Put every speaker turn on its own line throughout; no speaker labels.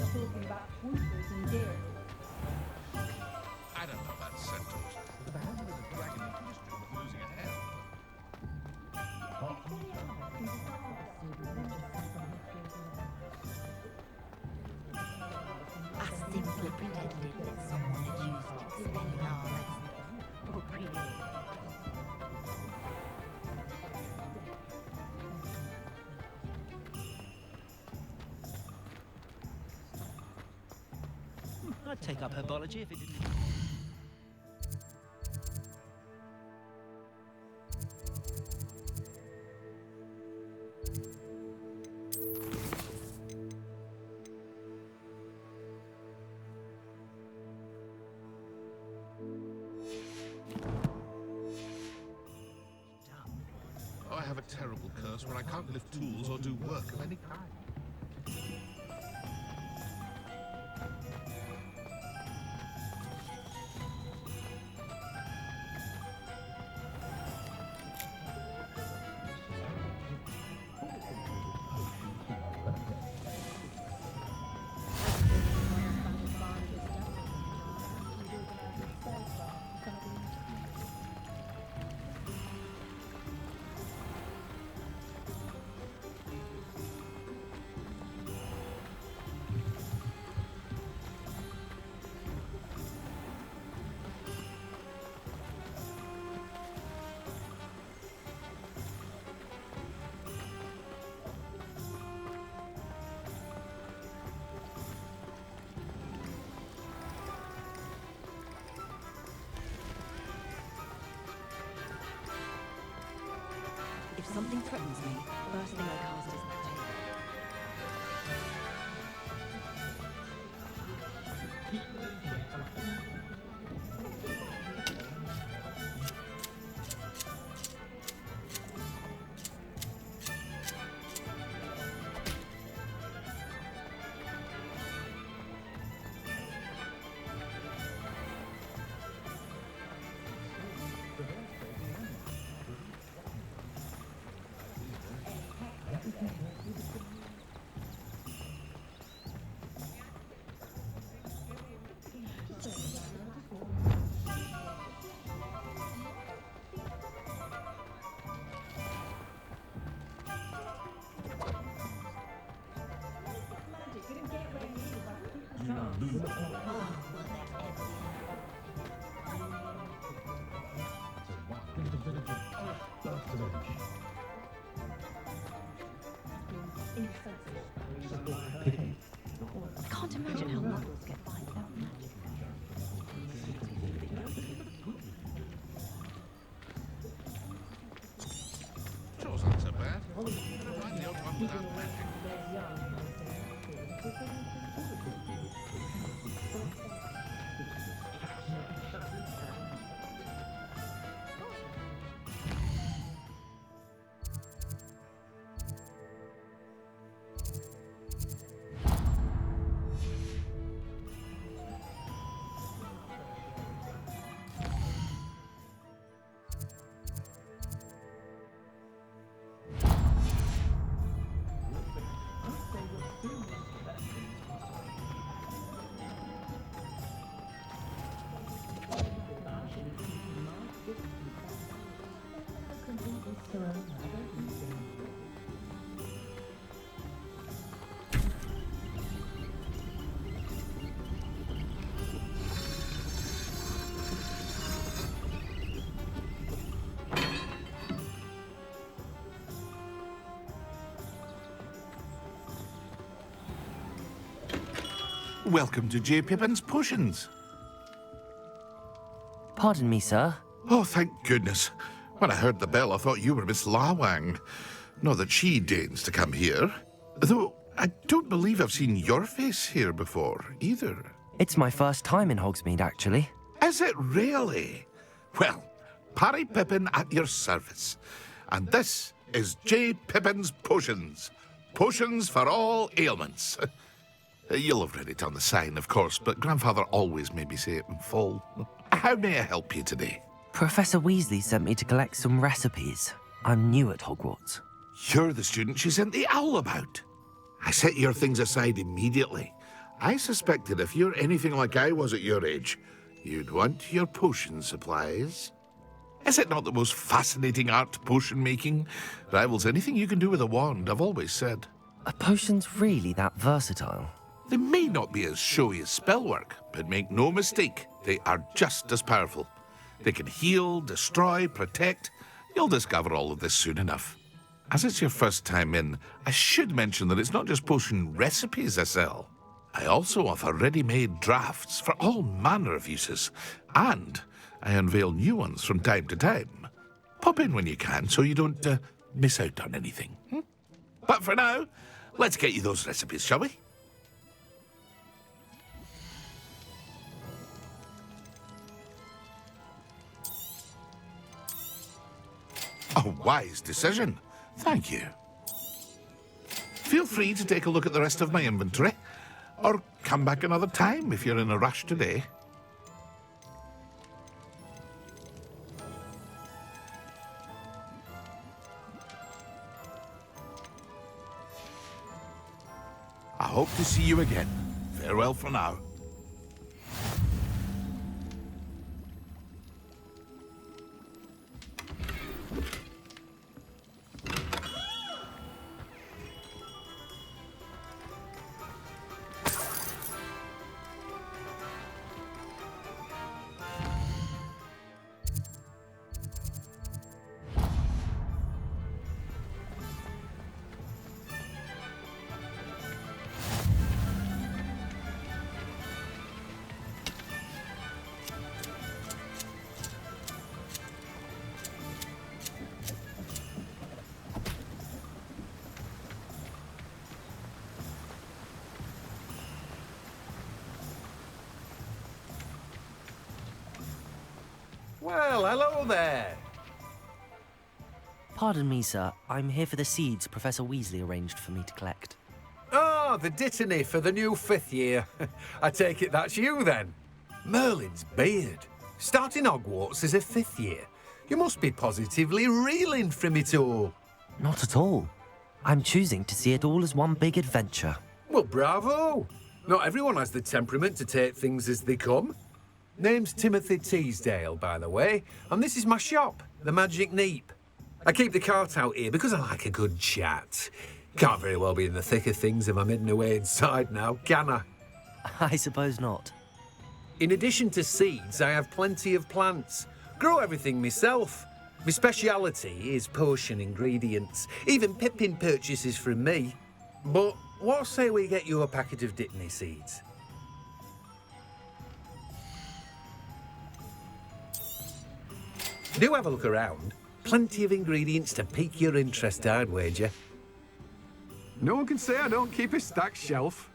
Talking about swoopers and deer.
I don't know about centaurs, but the hand with the dragon in history was losing a hand.
I simply pretended that someone had used expelling arms. Oh, pretty.
I'd take up herbology if it didn't.
Oh, I have a terrible curse where I can't lift tools or do work of any kind.
If something threatens me, first thing I cast is magic. I can't imagine how models get by without magic.
Chore's not so bad. I don't mind the odd one without magic. Welcome to J. Pippin's Potions.
Pardon me, sir.
Oh, thank goodness. When I heard the bell, I thought you were Miss Lawang. Not that she deigns to come here. Though I don't believe I've seen your face here before, either.
It's my first time in Hogsmeade, actually.
Is it really? Well, Parry Pippin at your service. And this is J. Pippin's Potions. Potions for all ailments. You'll have read it on the sign, of course, but Grandfather always made me say it in full. How may I help you today?
Professor Weasley sent me to collect some recipes. I'm new at Hogwarts.
You're the student she sent the owl about. I set your things aside immediately. I suspected if you're anything like I was at your age, you'd want your potion supplies. Is it not the most fascinating art, potion making? Rivals anything you can do with a wand, I've always said.
Are potions really that versatile?
They may not be as showy as spellwork, but make no mistake, they are just as powerful. They can heal, destroy, protect. You'll discover all of this soon enough. As it's your first time in, I should mention that it's not just potion recipes I sell. I also offer ready-made drafts for all manner of uses, and I unveil new ones from time to time. Pop in when you can so you don't miss out on anything. But for now, let's get you those recipes, shall we? A wise decision. Thank you. Feel free to take a look at the rest of my inventory, or come back another time if you're in a rush today. I hope to see you again. Farewell for now.
Well, hello there.
Pardon me, sir. I'm here for the seeds Professor Weasley arranged for me to collect.
Ah, the dittany for the new 5th year. I take it that's you then. Merlin's beard. Starting Hogwarts as a 5th year. You must be positively reeling from it all.
Not at all. I'm choosing to see it all as one big adventure.
Well, bravo. Not everyone has the temperament to take things as they come. Name's Timothy Teasdale, by the way, and this is my shop, the Magic Neep. I keep the cart out here because I like a good chat. Can't very well be in the thick of things if I'm hidden away inside now, can I?
I suppose not.
In addition to seeds, I have plenty of plants. Grow everything myself. My speciality is potion ingredients. Even Pippin purchases from me. But what say we get you a packet of dittany seeds? Do have a look around. Plenty of ingredients to pique your interest, I'd wager.
No one can say I don't keep a stacked shelf.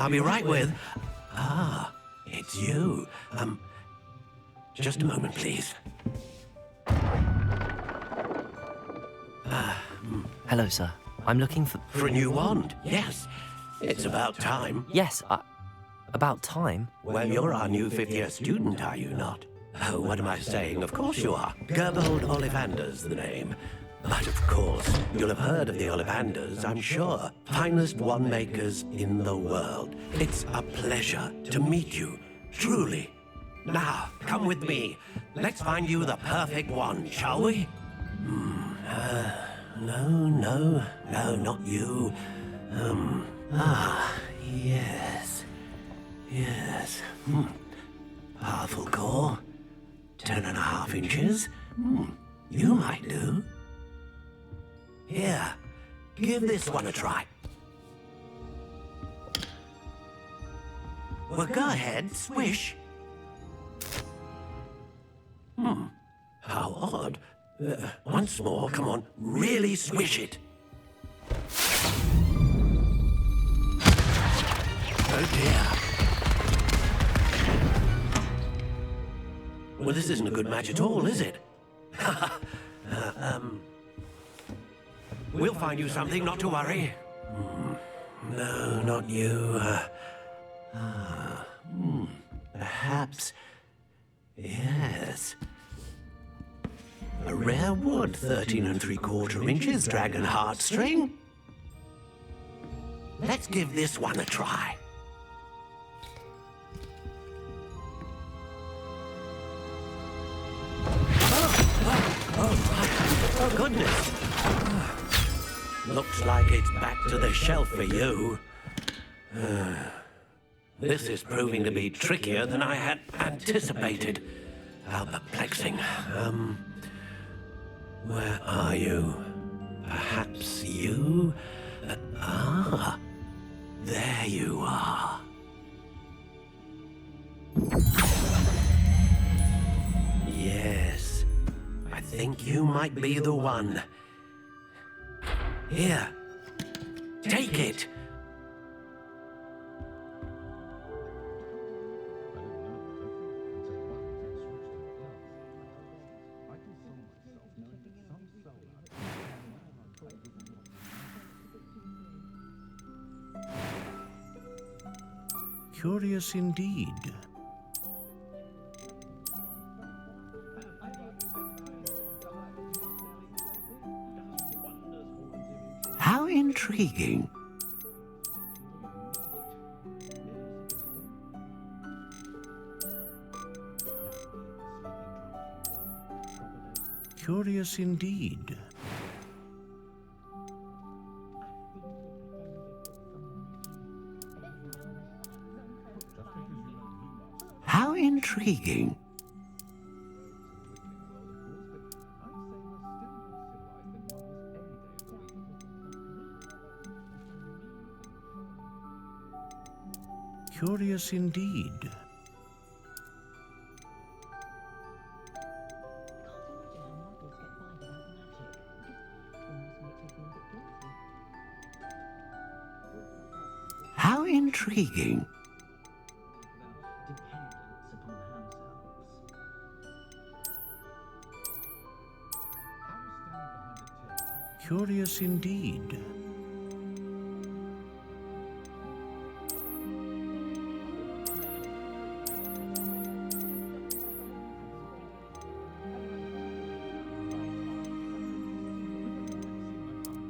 I'll be right with... Ah, it's you. Just a moment, please.
Hello, sir. I'm looking for...
For a new wand, yes. It's about time.
Yes, about time.
Well, you're our new fifth-year student, are you not? Oh, what am I saying? Of course you are. Gerbold Ollivander's the name. But of course, you'll have heard of the Ollivanders, I'm sure. Finest wand makers in the world. It's a pleasure to meet you, truly. Now, come with me. Let's find you the perfect wand, shall we? No, not you. Yes. Powerful core. 10.5 inches. You might do. Here, give this one a try. Well, go ahead, swish. How odd. Once more, come on, really swish it. Oh dear. Well, this isn't a good match at all, is it? We'll find you something, not to worry. No, not you. Perhaps... Yes. A rare wood, 13 3/4 inches, dragon heartstring. Let's give this one a try. Oh, goodness. Looks like it's back to the shelf for you. This is proving to be trickier than I had anticipated. How perplexing. Where are you? Perhaps you? There you are. Yes, I think you might be the one. Here, take it.
Curious indeed.
How intriguing.
Curious indeed.
How intriguing.
Curious indeed.
How intriguing.
Curious indeed.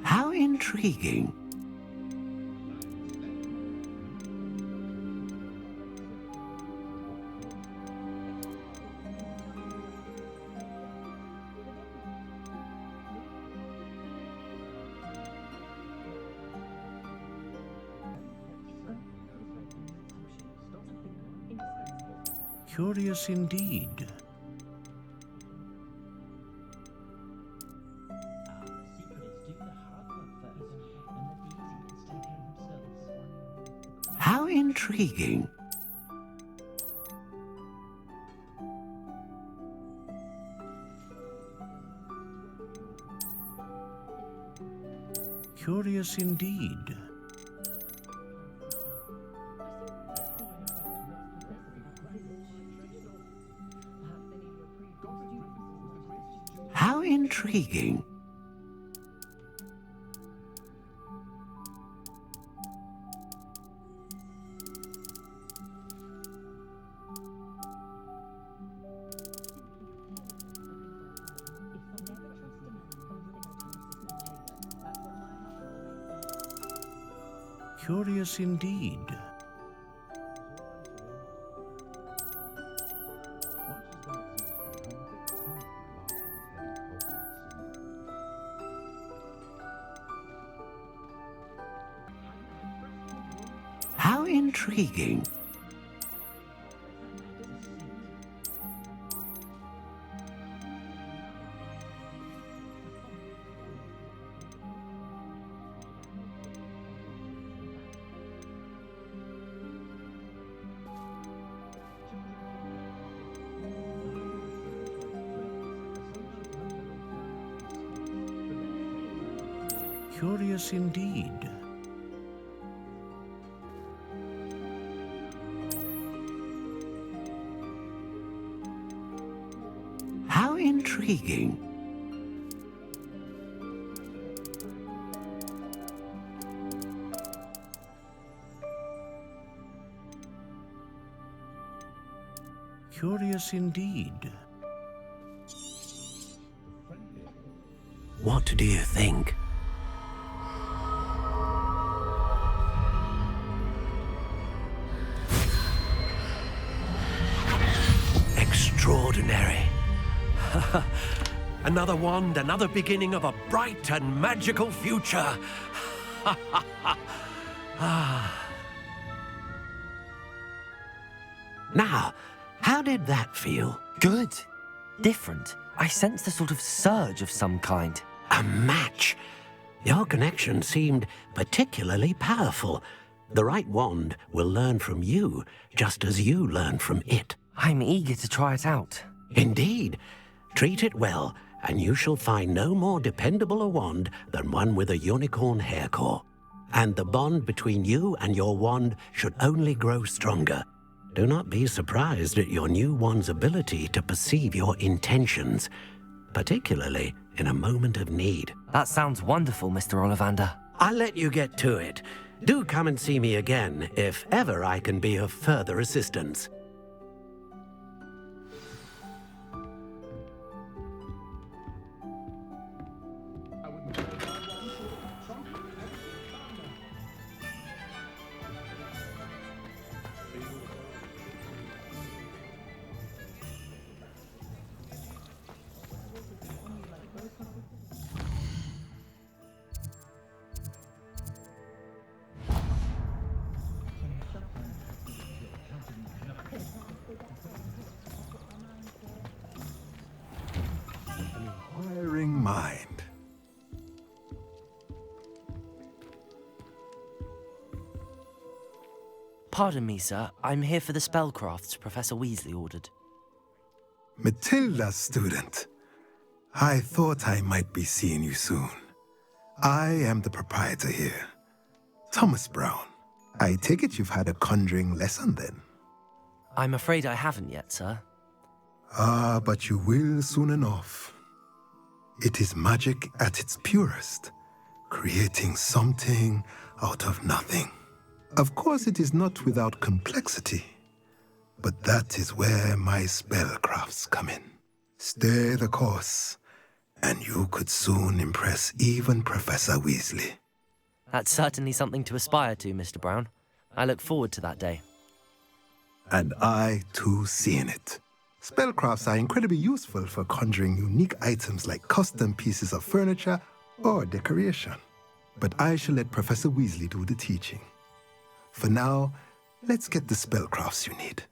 How intriguing.
Curious indeed.
How intriguing.
Curious indeed.
intriguing.
Curious indeed.
How intriguing.
Curious indeed.
How intriguing.
Curious indeed.
What do you think? Extraordinary. Another wand, another beginning of a bright and magical future. Now, how did that feel?
Good. Different. I sensed a sort of surge of some kind.
A match. Your connection seemed particularly powerful. The right wand will learn from you, just as you learn from it.
I'm eager to try it out.
Indeed. Treat it well, and you shall find no more dependable a wand than one with a unicorn hair core. And the bond between you and your wand should only grow stronger. Do not be surprised at your new wand's ability to perceive your intentions, particularly in a moment of need.
That sounds wonderful, Mr. Ollivander.
I'll let you get to it. Do come and see me again if ever I can be of further assistance.
Inquiring mind.
Pardon me, sir. I'm here for the spellcrafts Professor Weasley ordered.
Matilda's student. I thought I might be seeing you soon. I am the proprietor here, Thomas Brown. I take it you've had a conjuring lesson then?
I'm afraid I haven't yet, sir.
Ah, but you will soon enough. It is magic at its purest, creating something out of nothing. Of course, it is not without complexity, but that is where my spellcrafts come in. Stay the course, and you could soon impress even Professor Weasley.
That's certainly something to aspire to, Mr. Brown. I look forward to that day.
And I, too, seeing it. Spellcrafts are incredibly useful for conjuring unique items like custom pieces of furniture or decoration. But I shall let Professor Weasley do the teaching. For now, let's get the spellcrafts you need.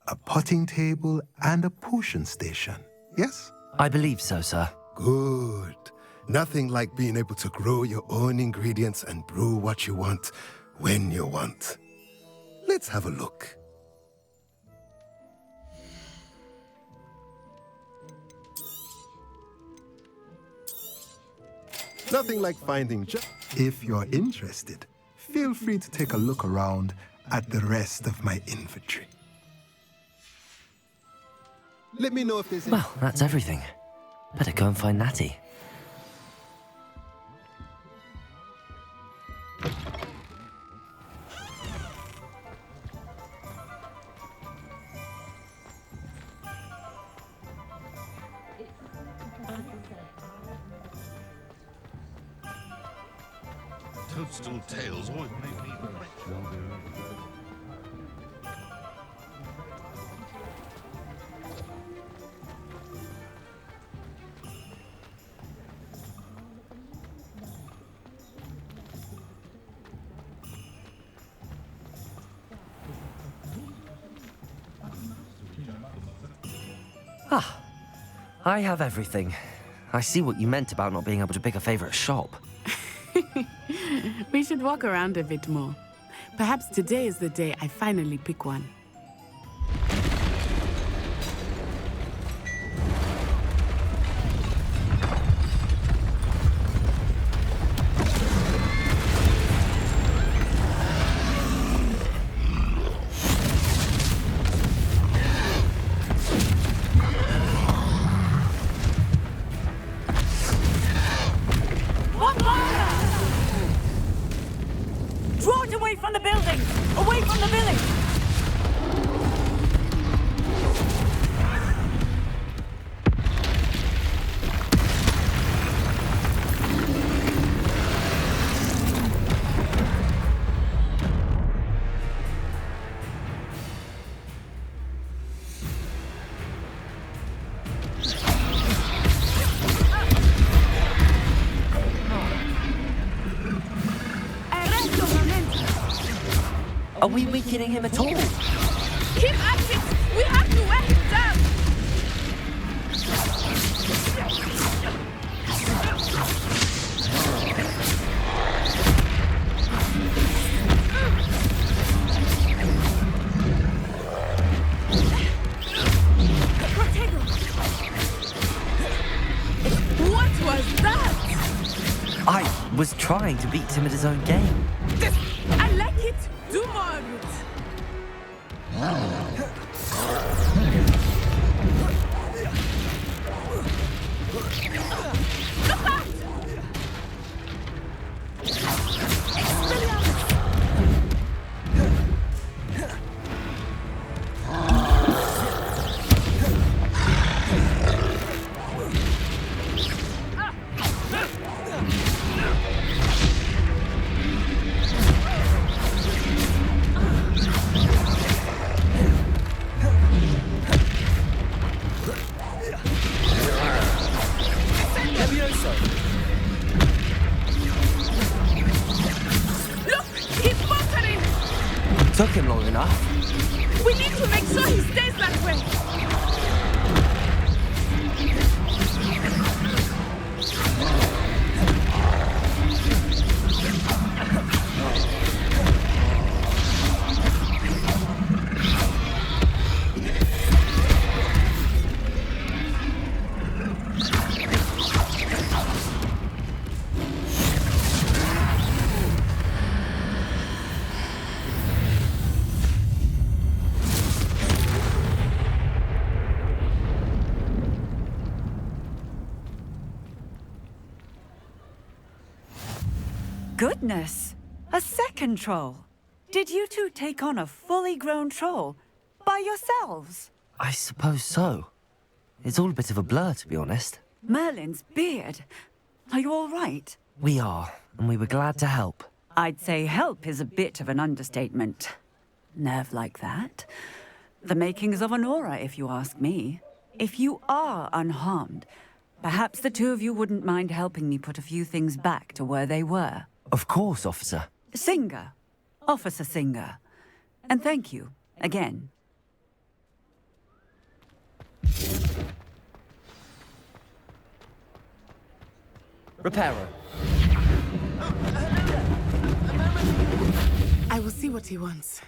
A potting table and a potion station, yes?
I believe so, sir.
Good. Nothing like being able to grow your own ingredients and brew what you want when you want. Let's have a look. Nothing like finding just... If you're interested, feel free to take a look around at the rest of my inventory. Let me know if there's...
Well, that's everything. Better go and find Natty.
toadstool tails always make me
I have everything. I see what you meant about not being able to pick a favorite shop.
We should walk around a bit more. Perhaps today is the day I finally pick one.
Draw it away from the building! Away from the village!
Are we weakening him at all?
Keep at it! We have to wear him down! What was that?
I was trying to beat him at his own game.
I like it! Do more of it! Look out! Look! He's faltering!
Took him long enough.
We need to make sure he stays that way!
Goodness! A second troll! Did you two take on a fully grown troll by yourselves?
I suppose so. It's all a bit of a blur, to be honest.
Merlin's beard. Are you all right?
We are, and we were glad to help.
I'd say help is a bit of an understatement. Nerve like that. The makings of an aura, if you ask me. If you are unharmed, perhaps the two of you wouldn't mind helping me put a few things back to where they were.
Of course, officer.
Singer. Officer Singer. And thank you, again.
Reparo.
I will see what he wants.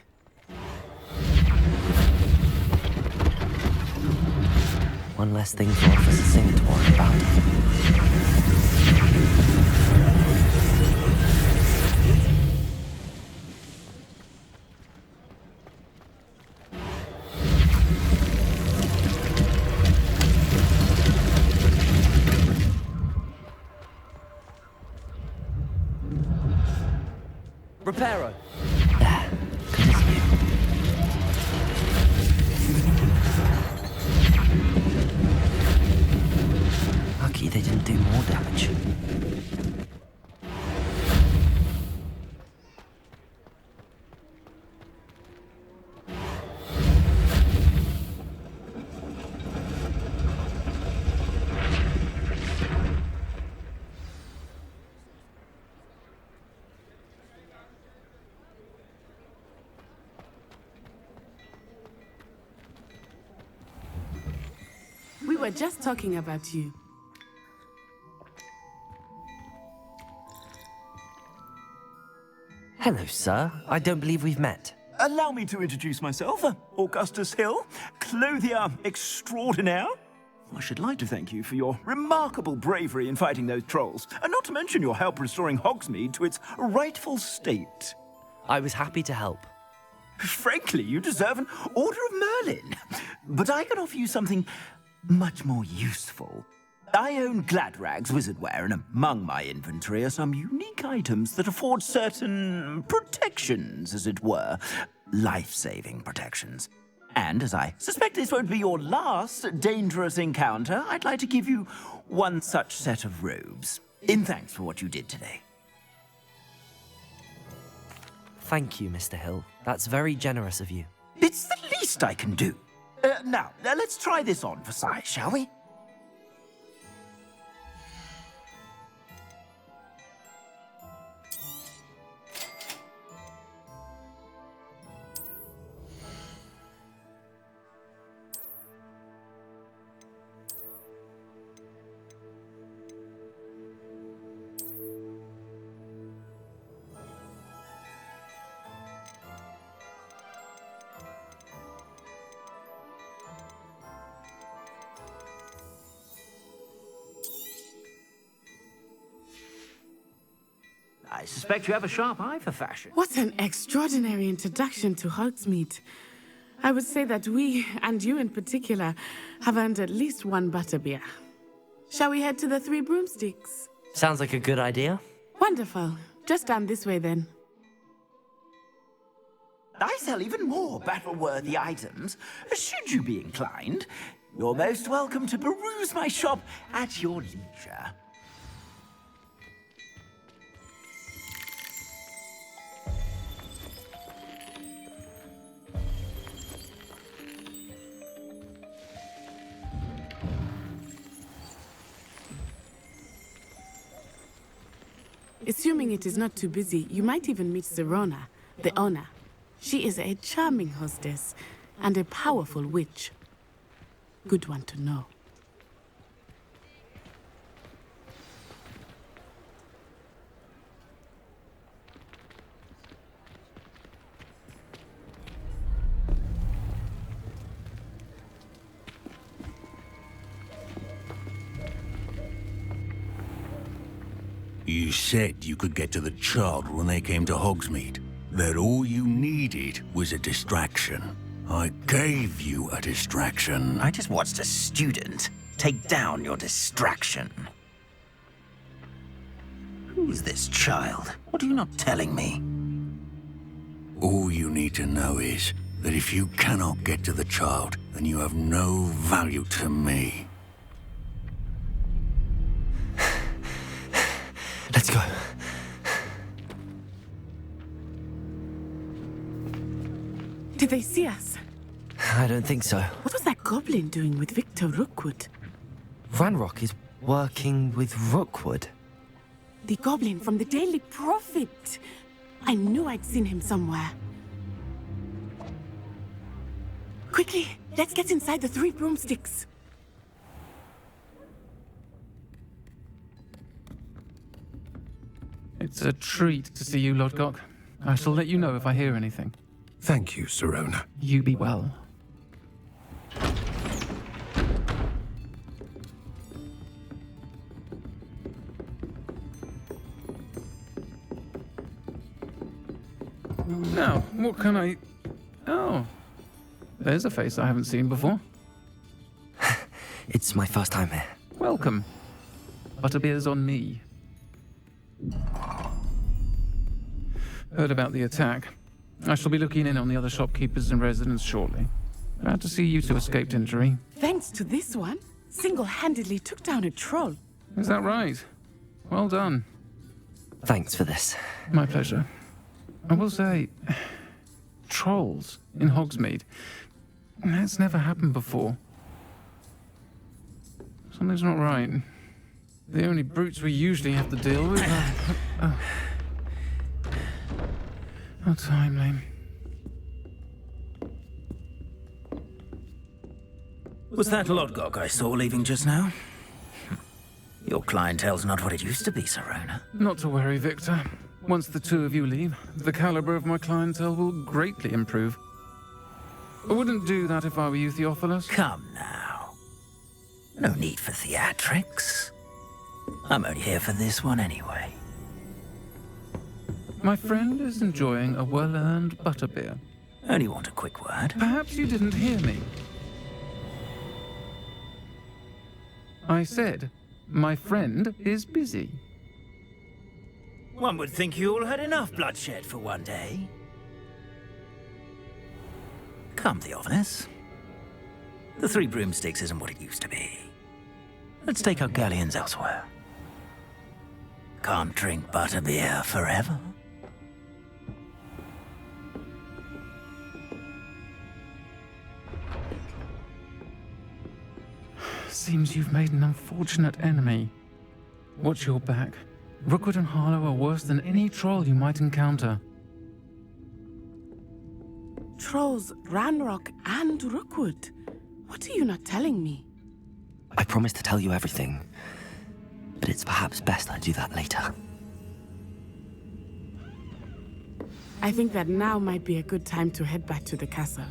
One less thing for Officer Singer to worry about. Reparo. There. Good as new. Lucky they didn't do more damage.
were just talking about you.
Hello, sir. I don't believe we've met.
Allow me to introduce myself, Augustus Hill, clothier extraordinaire. I should like to thank you for your remarkable bravery in fighting those trolls, and not to mention your help restoring Hogsmeade to its rightful state.
I was happy to help.
Frankly, you deserve an Order of Merlin. But I can offer you something much more useful. I own Gladrag's wizardware, and among my inventory are some unique items that afford certain protections, as it were. Life-saving protections. And as I suspect this won't be your last dangerous encounter, I'd like to give you one such set of robes, in thanks for what you did today.
Thank you, Mr. Hill. That's very generous of you.
It's the least I can do. Now, let's try this on for size, shall we? I suspect you have a sharp eye for fashion.
What an extraordinary introduction to Hogsmeade. I would say that we, and you in particular, have earned at least one butterbeer. Shall we head to the Three Broomsticks?
Sounds like a good idea.
Wonderful. Just down this way then.
I sell even more battle-worthy items. Should you be inclined, you're most welcome to peruse my shop at your leisure.
Assuming it is not too busy, you might even meet Sirona, the owner. She is a charming hostess and a powerful witch. Good one to know.
You said you could get to the child when they came to Hogsmeade. That all you needed was a distraction. I gave you a distraction.
I just watched a student take down your distraction. Who's this child? What are you not telling me?
All you need to know is that if you cannot get to the child, then you have no value to me.
Let's go.
Did they see us?
I don't think so.
What was that goblin doing with Victor Rookwood?
Ranrock is working with Rookwood.
The goblin from the Daily Prophet. I knew I'd seen him somewhere. Quickly, let's get inside the Three Broomsticks.
It's a treat to see you, Lodgok. I shall let you know if I hear anything.
Thank you, Sirona.
You be well. Now, what can I... Oh, there's a face I haven't seen before.
It's my first time here.
Welcome. Butterbeer's on me. Heard about the attack. I shall be looking in on the other shopkeepers and residents shortly. Glad to see you two escaped injury.
Thanks to this one, single-handedly took down a troll.
Is that right? Well done.
Thanks for this.
My pleasure. I will say, trolls in Hogsmeade. That's never happened before. Something's not right. The only brutes we usually have to deal with are... How timely.
Was that Lodgok I saw leaving just now? Your clientele's not what it used to be, Serona.
Not to worry, Victor. Once the two of you leave, the caliber of my clientele will greatly improve. I wouldn't do that if I were you, Theophilus.
Come now. No need for theatrics. I'm only here for this one anyway.
My friend is enjoying a well-earned butterbeer.
Only want a quick word.
Perhaps you didn't hear me. I said, my friend is busy.
One would think you all had enough bloodshed for one day. Come, Theophilus. The Three Broomsticks isn't what it used to be. Let's take our galleons elsewhere. Can't drink butterbeer forever.
Seems you've made an unfortunate enemy. Watch your back. Rookwood and Harlow are worse than any troll you might encounter.
Trolls, Ranrock, and Rookwood. What are you not telling me?
I promised to tell you everything, but it's perhaps best I do that later.
I think that now might be a good time to head back to the castle.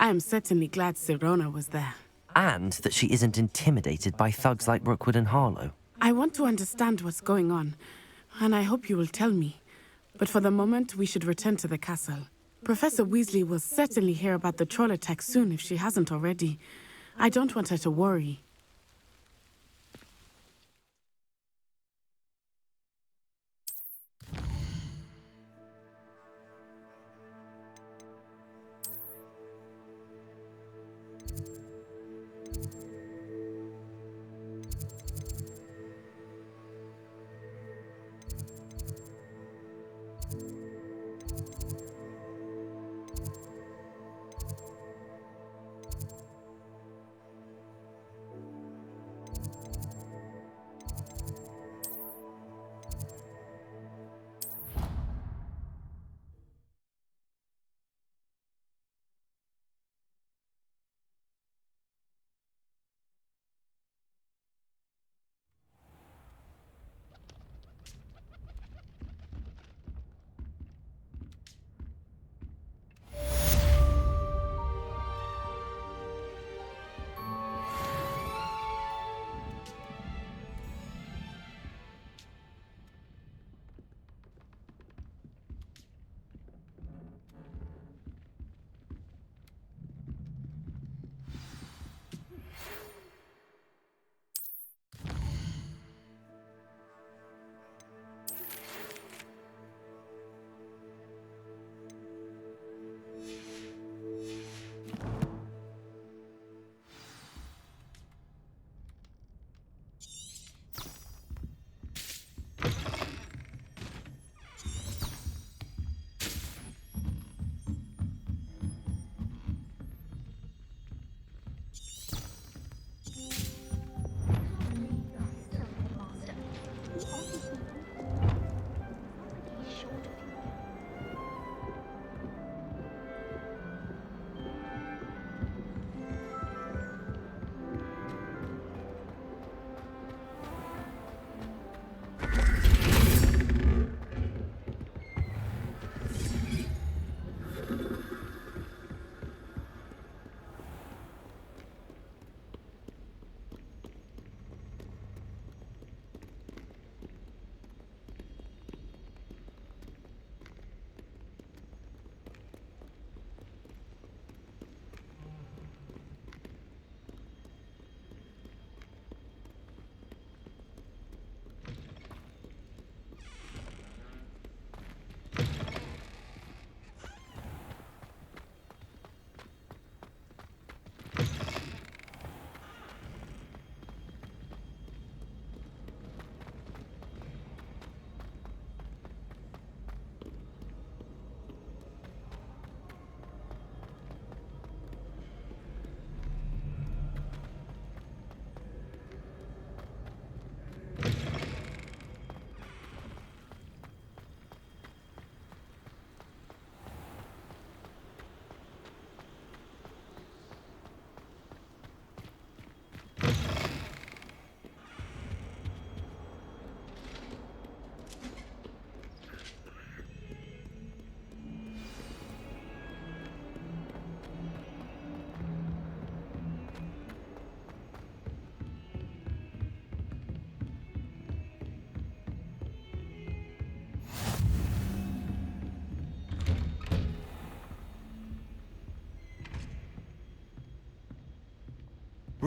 I am certainly glad Serona was there.
And that she isn't intimidated by thugs like Rookwood and Harlow.
I want to understand what's going on, and I hope you will tell me. But for the moment, we should return to the castle. Professor Weasley will certainly hear about the troll attack soon if she hasn't already. I don't want her to worry.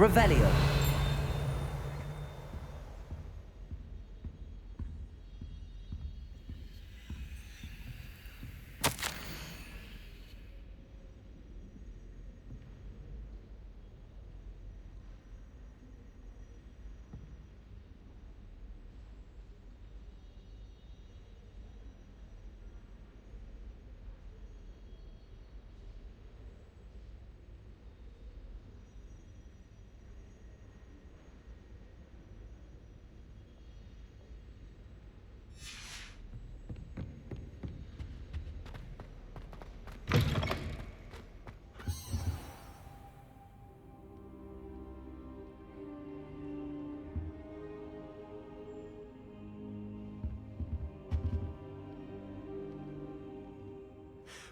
Revelio.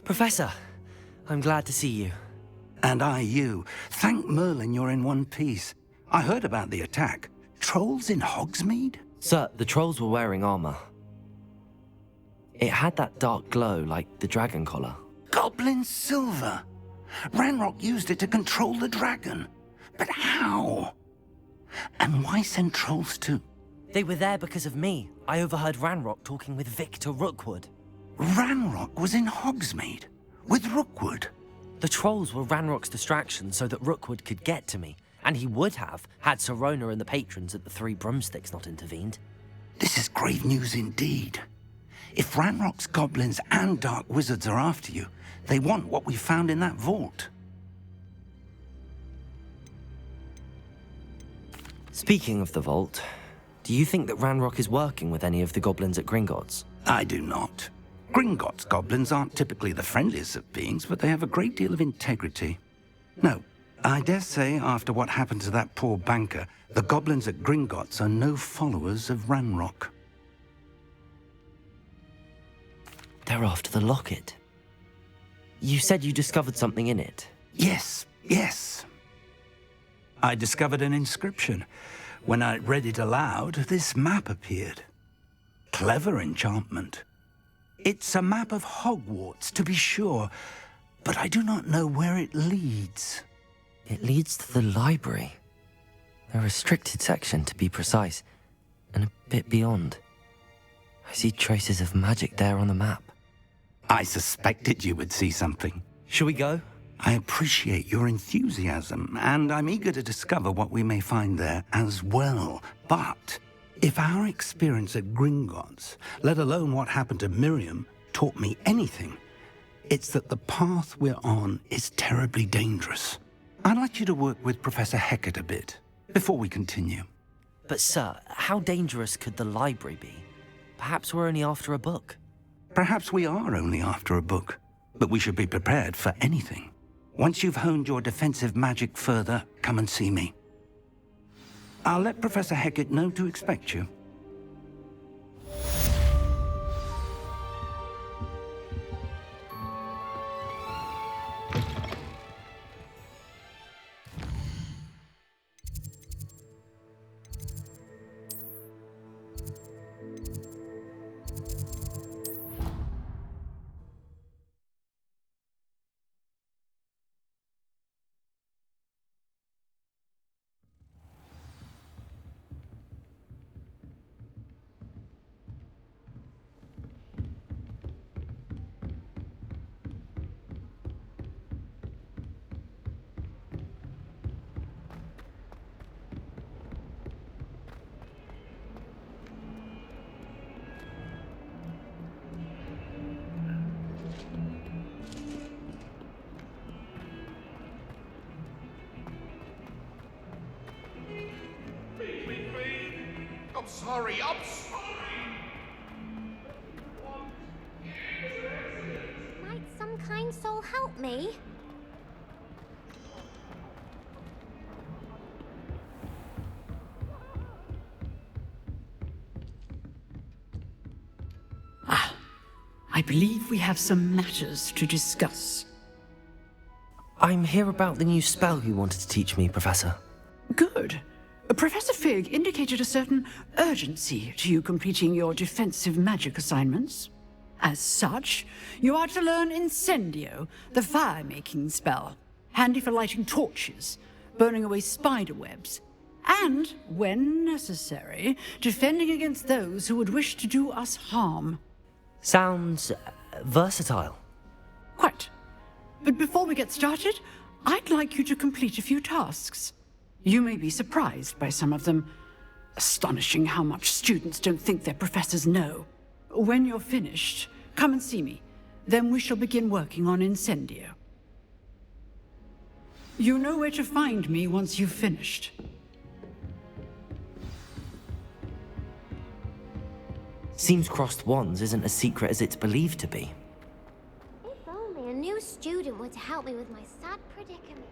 Professor, I'm glad to see you.
And I you. Thank Merlin you're in one piece. I heard about the attack. Trolls in Hogsmeade?
Sir, the trolls were wearing armor. It had that dark glow like the dragon collar.
Goblin silver. Ranrock used it to control the dragon. But how? And why send trolls too?
They were there because of me. I overheard Ranrock talking with Victor Rookwood.
Ranrock was in Hogsmeade? With Rookwood?
The trolls were Ranrock's distraction so that Rookwood could get to me. And he would have, had Sirona and the patrons at the Three Broomsticks not intervened.
This is grave news indeed. If Ranrock's goblins and dark wizards are after you, they want what we found in that vault.
Speaking of the vault, do you think that Ranrock is working with any of the goblins at Gringotts?
I do not. Gringotts goblins aren't typically the friendliest of beings, but they have a great deal of integrity. No, I dare say after what happened to that poor banker, the goblins at Gringotts are no followers of Ranrock.
They're after the locket. You said you discovered something in it.
Yes. I discovered an inscription. When I read it aloud, this map appeared. Clever enchantment. It's a map of Hogwarts, to be sure, but I do not know where it leads.
It leads to the library. A restricted section, to be precise, and a bit beyond. I see traces of magic there on the map.
I suspected you would see something.
Shall we go?
I appreciate your enthusiasm, and I'm eager to discover what we may find there as well. But if our experience at Gringotts, let alone what happened to Miriam, taught me anything, it's that the path we're on is terribly dangerous. I'd like you to work with Professor Hecat a bit before we continue.
But sir, how dangerous could the library be? Perhaps we're only after a book.
Perhaps we are only after a book, but we should be prepared for anything. Once you've honed your defensive magic further, come and see me. I'll let Professor Hecat know to expect you.
I'm sorry.
Might some kind soul help me?
I believe we have some matters to discuss.
I'm here about the new spell you wanted to teach me, Professor.
Good. Professor Fig indicated a certain urgency to you completing your defensive magic assignments. As such, you are to learn Incendio, the fire-making spell, handy for lighting torches,
burning away spider webs, and, when necessary, defending against those who would wish to do us harm.
Sounds versatile.
Quite. But before we get started, I'd like you to complete a few tasks. You may be surprised by some of them. Astonishing how much students don't think their professors know. When you're finished, come and see me. Then we shall begin working on Incendio. You know where to find me once you've finished.
Seems crossed wands isn't as secret as it's believed to be.
If only a new student were to help me with my sad predicament.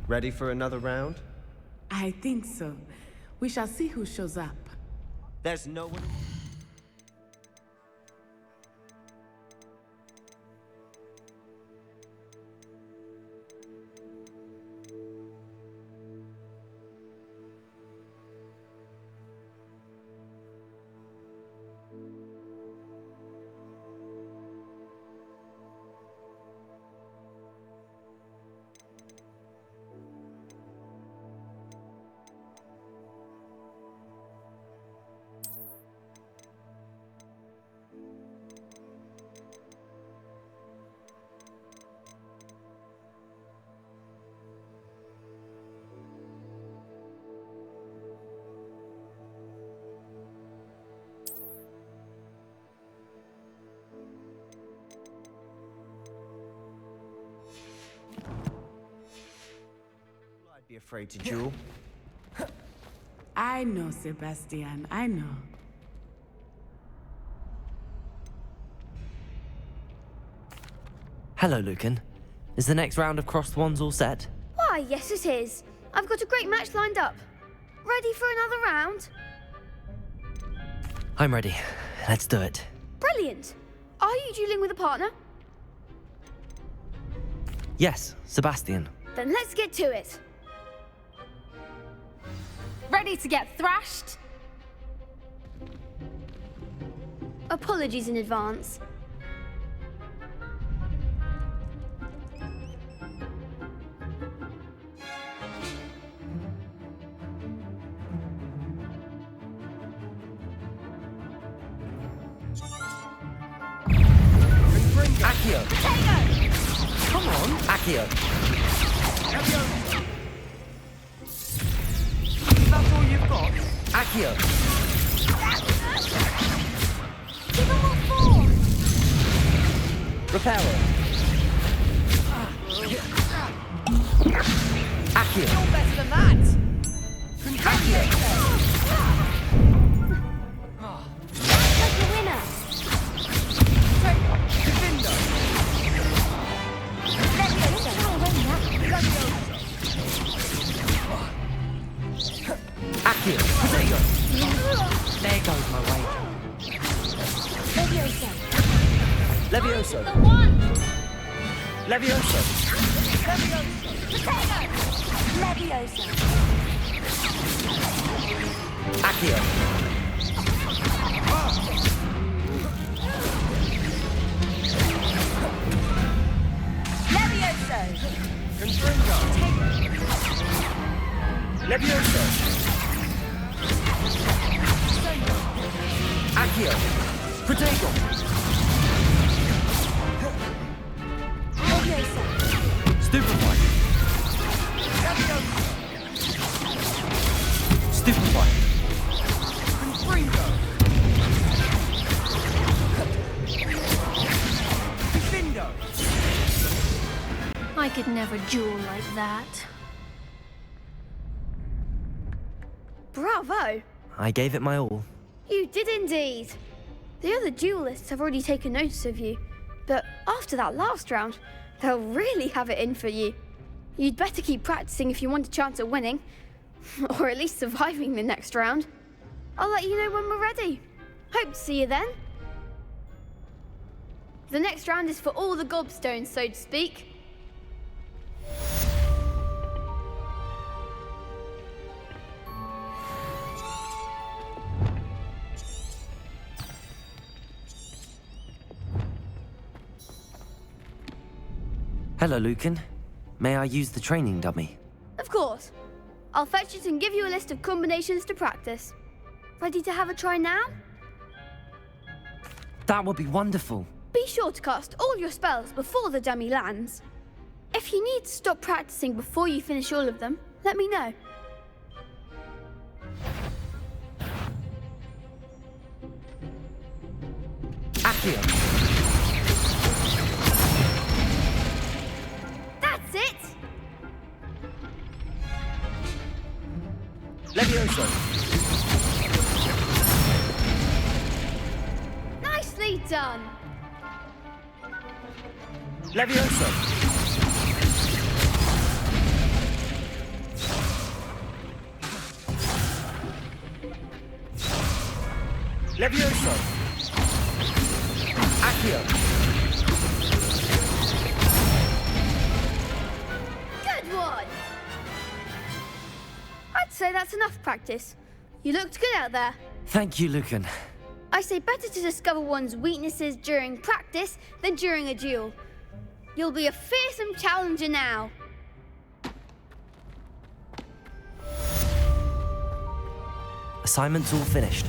Ready for another round?
I think so. We shall see who shows up.
There's no one... Be afraid to duel.
I know, Sebastian, I know.
Hello, Lucan. Is the next round of crossed wands all set?
Why, yes it is. I've got a great match lined up. Ready for another round?
I'm ready. Let's do it.
Brilliant. Are you dueling with a partner?
Yes, Sebastian.
Then let's get to it. Ready to get thrashed? Apologies in advance.
Accio!
Potato!
Come on! Accio!
That's all you've got?
Accio!
Give him more force!
Repel it! Accio!
You're better than that!
Accio!
That's the winner!
Accio! Potato! There goes my way.
Levioso!
Levioso!
The one!
Levioso!
Potato! Levioso!
Accio!
Levioso!
Confringo!
Levioso! Accio! Potato!
Levioso!
Stupefy! Stupefy!
Confringo!
never duel like that.
Bravo!
I gave it my all.
You did indeed. The other duelists have already taken notice of you, but after that last round, they'll really have it in for you. You'd better keep practicing if you want a chance at winning, or at least surviving the next round. I'll let you know when we're ready. Hope to see you then. The next round is for all the gobstones, so to speak.
Hello, Lucan. May I use the training dummy?
Of course. I'll fetch it and give you a list of combinations to practice. Ready to have a try now?
That would be wonderful.
Be sure to cast all your spells before the dummy lands. If you need to stop practicing before you finish all of them, let me know.
Accio!
That's it!
Levioso!
Nicely done!
Levioso! Levioso! Accio!
Good one! I'd say that's enough practice. You looked good out there.
Thank you, Lucan.
I say better to discover one's weaknesses during practice than during a duel. You'll be a fearsome challenger now.
Assignment's all finished.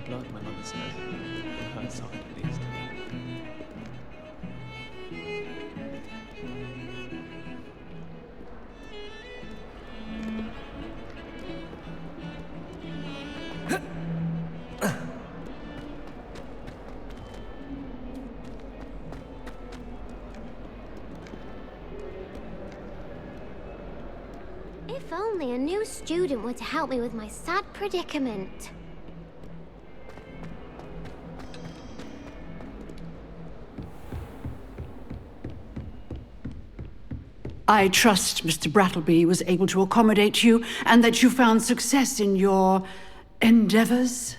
like my mother says. On her side, at least.
If only a new student were to help me with my sad predicament.
I trust Mr. Brattleby was able to accommodate you and that you found success in your endeavors.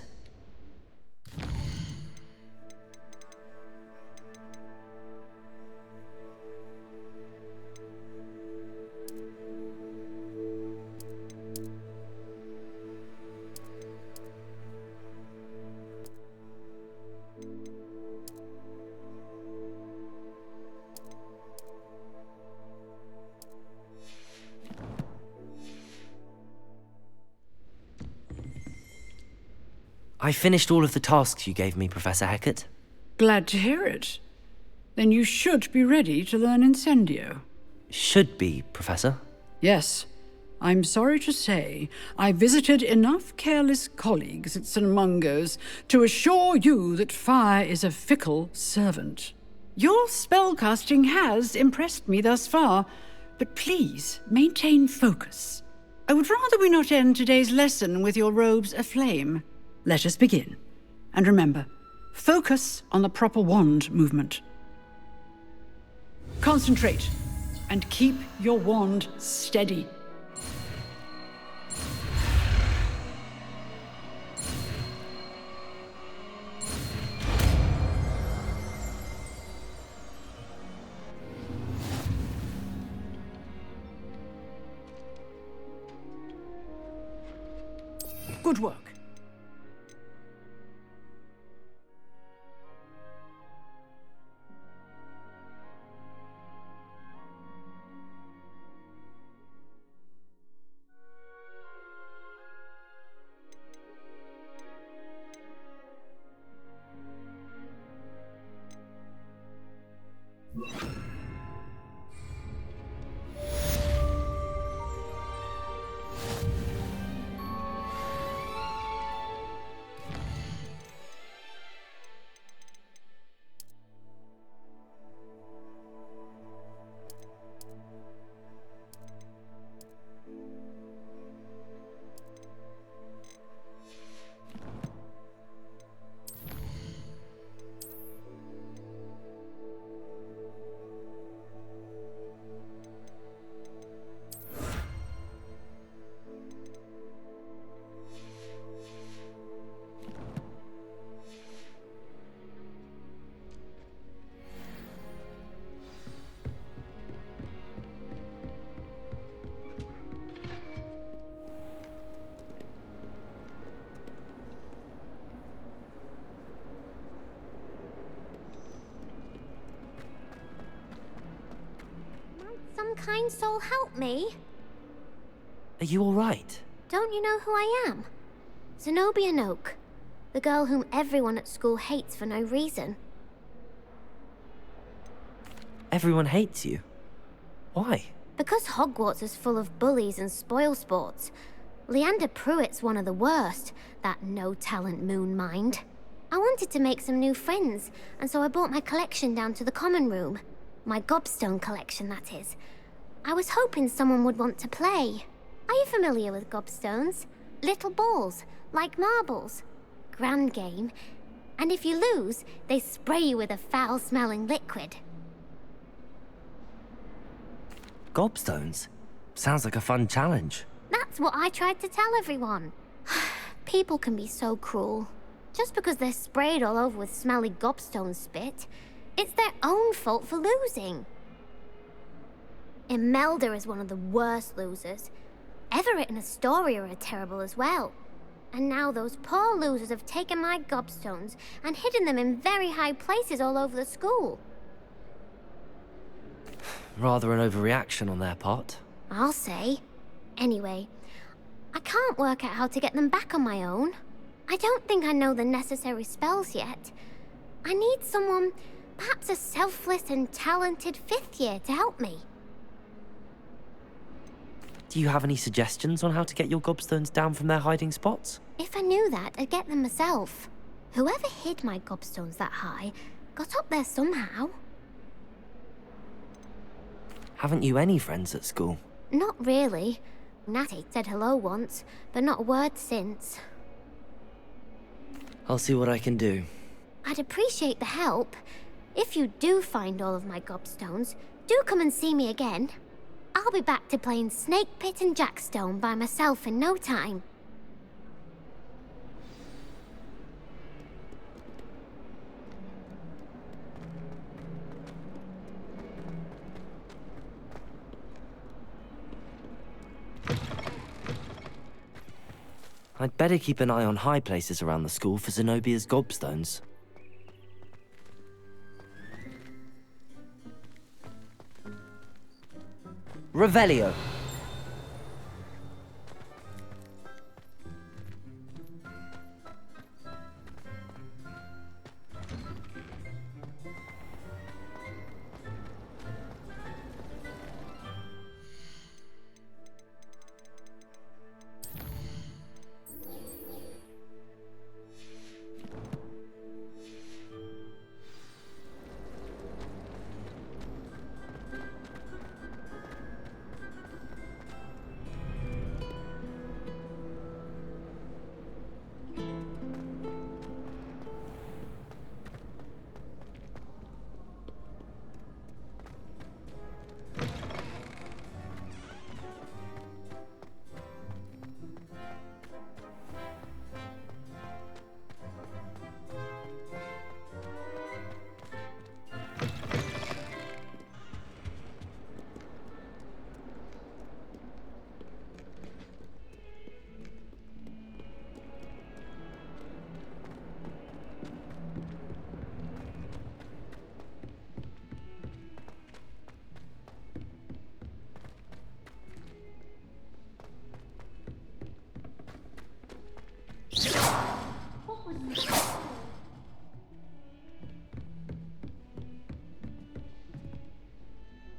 I finished all of the tasks you gave me, Professor Hecat.
Glad to hear it. Then you should be ready to learn Incendio.
Should be, Professor.
Yes. I'm sorry to say, I visited enough careless colleagues at St. Mungo's to assure you that fire is a fickle servant. Your spellcasting has impressed me thus far, but please maintain focus. I would rather we not end today's lesson with your robes aflame. Let us begin. And remember, focus on the proper wand movement. Concentrate, and keep your wand steady. Good work.
Some kind soul help me?
Are you all right?
Don't you know who I am? Zenobia Noak, the girl whom everyone at school hates for no reason.
Everyone hates you. Why?
Because Hogwarts is full of bullies and spoilsports. Leander Pruitt's one of the worst, that no-talent moon mind. I wanted to make some new friends, and so I brought my collection down to the common room. My gobstone collection, that is. I was hoping someone would want to play. Are you familiar with gobstones? Little balls, like marbles. Grand game. And if you lose, they spray you with a foul-smelling liquid.
Gobstones? Sounds like a fun challenge.
That's what I tried to tell everyone. People can be so cruel. Just because they're sprayed all over with smelly gobstone spit, it's their own fault for losing. Imelda is one of the worst losers. Everett and Astoria are terrible as well. And now those poor losers have taken my gobstones and hidden them in very high places all over the school.
Rather an overreaction on their part.
I'll say. Anyway, I can't work out how to get them back on my own. I don't think I know the necessary spells yet. I need someone, perhaps a selfless and talented 5th year to help me.
Do you have any suggestions on how to get your gobstones down from their hiding spots?
If I knew that, I'd get them myself. Whoever hid my gobstones that high got up there somehow.
Haven't you any friends at school?
Not really. Natty said hello once, but not a word since.
I'll see what I can do.
I'd appreciate the help. If you do find all of my gobstones, do come and see me again. I'll be back to playing Snake Pit and Jackstone by myself in no time.
I'd better keep an eye on high places around the school for Zenobia's gobstones. Revelio.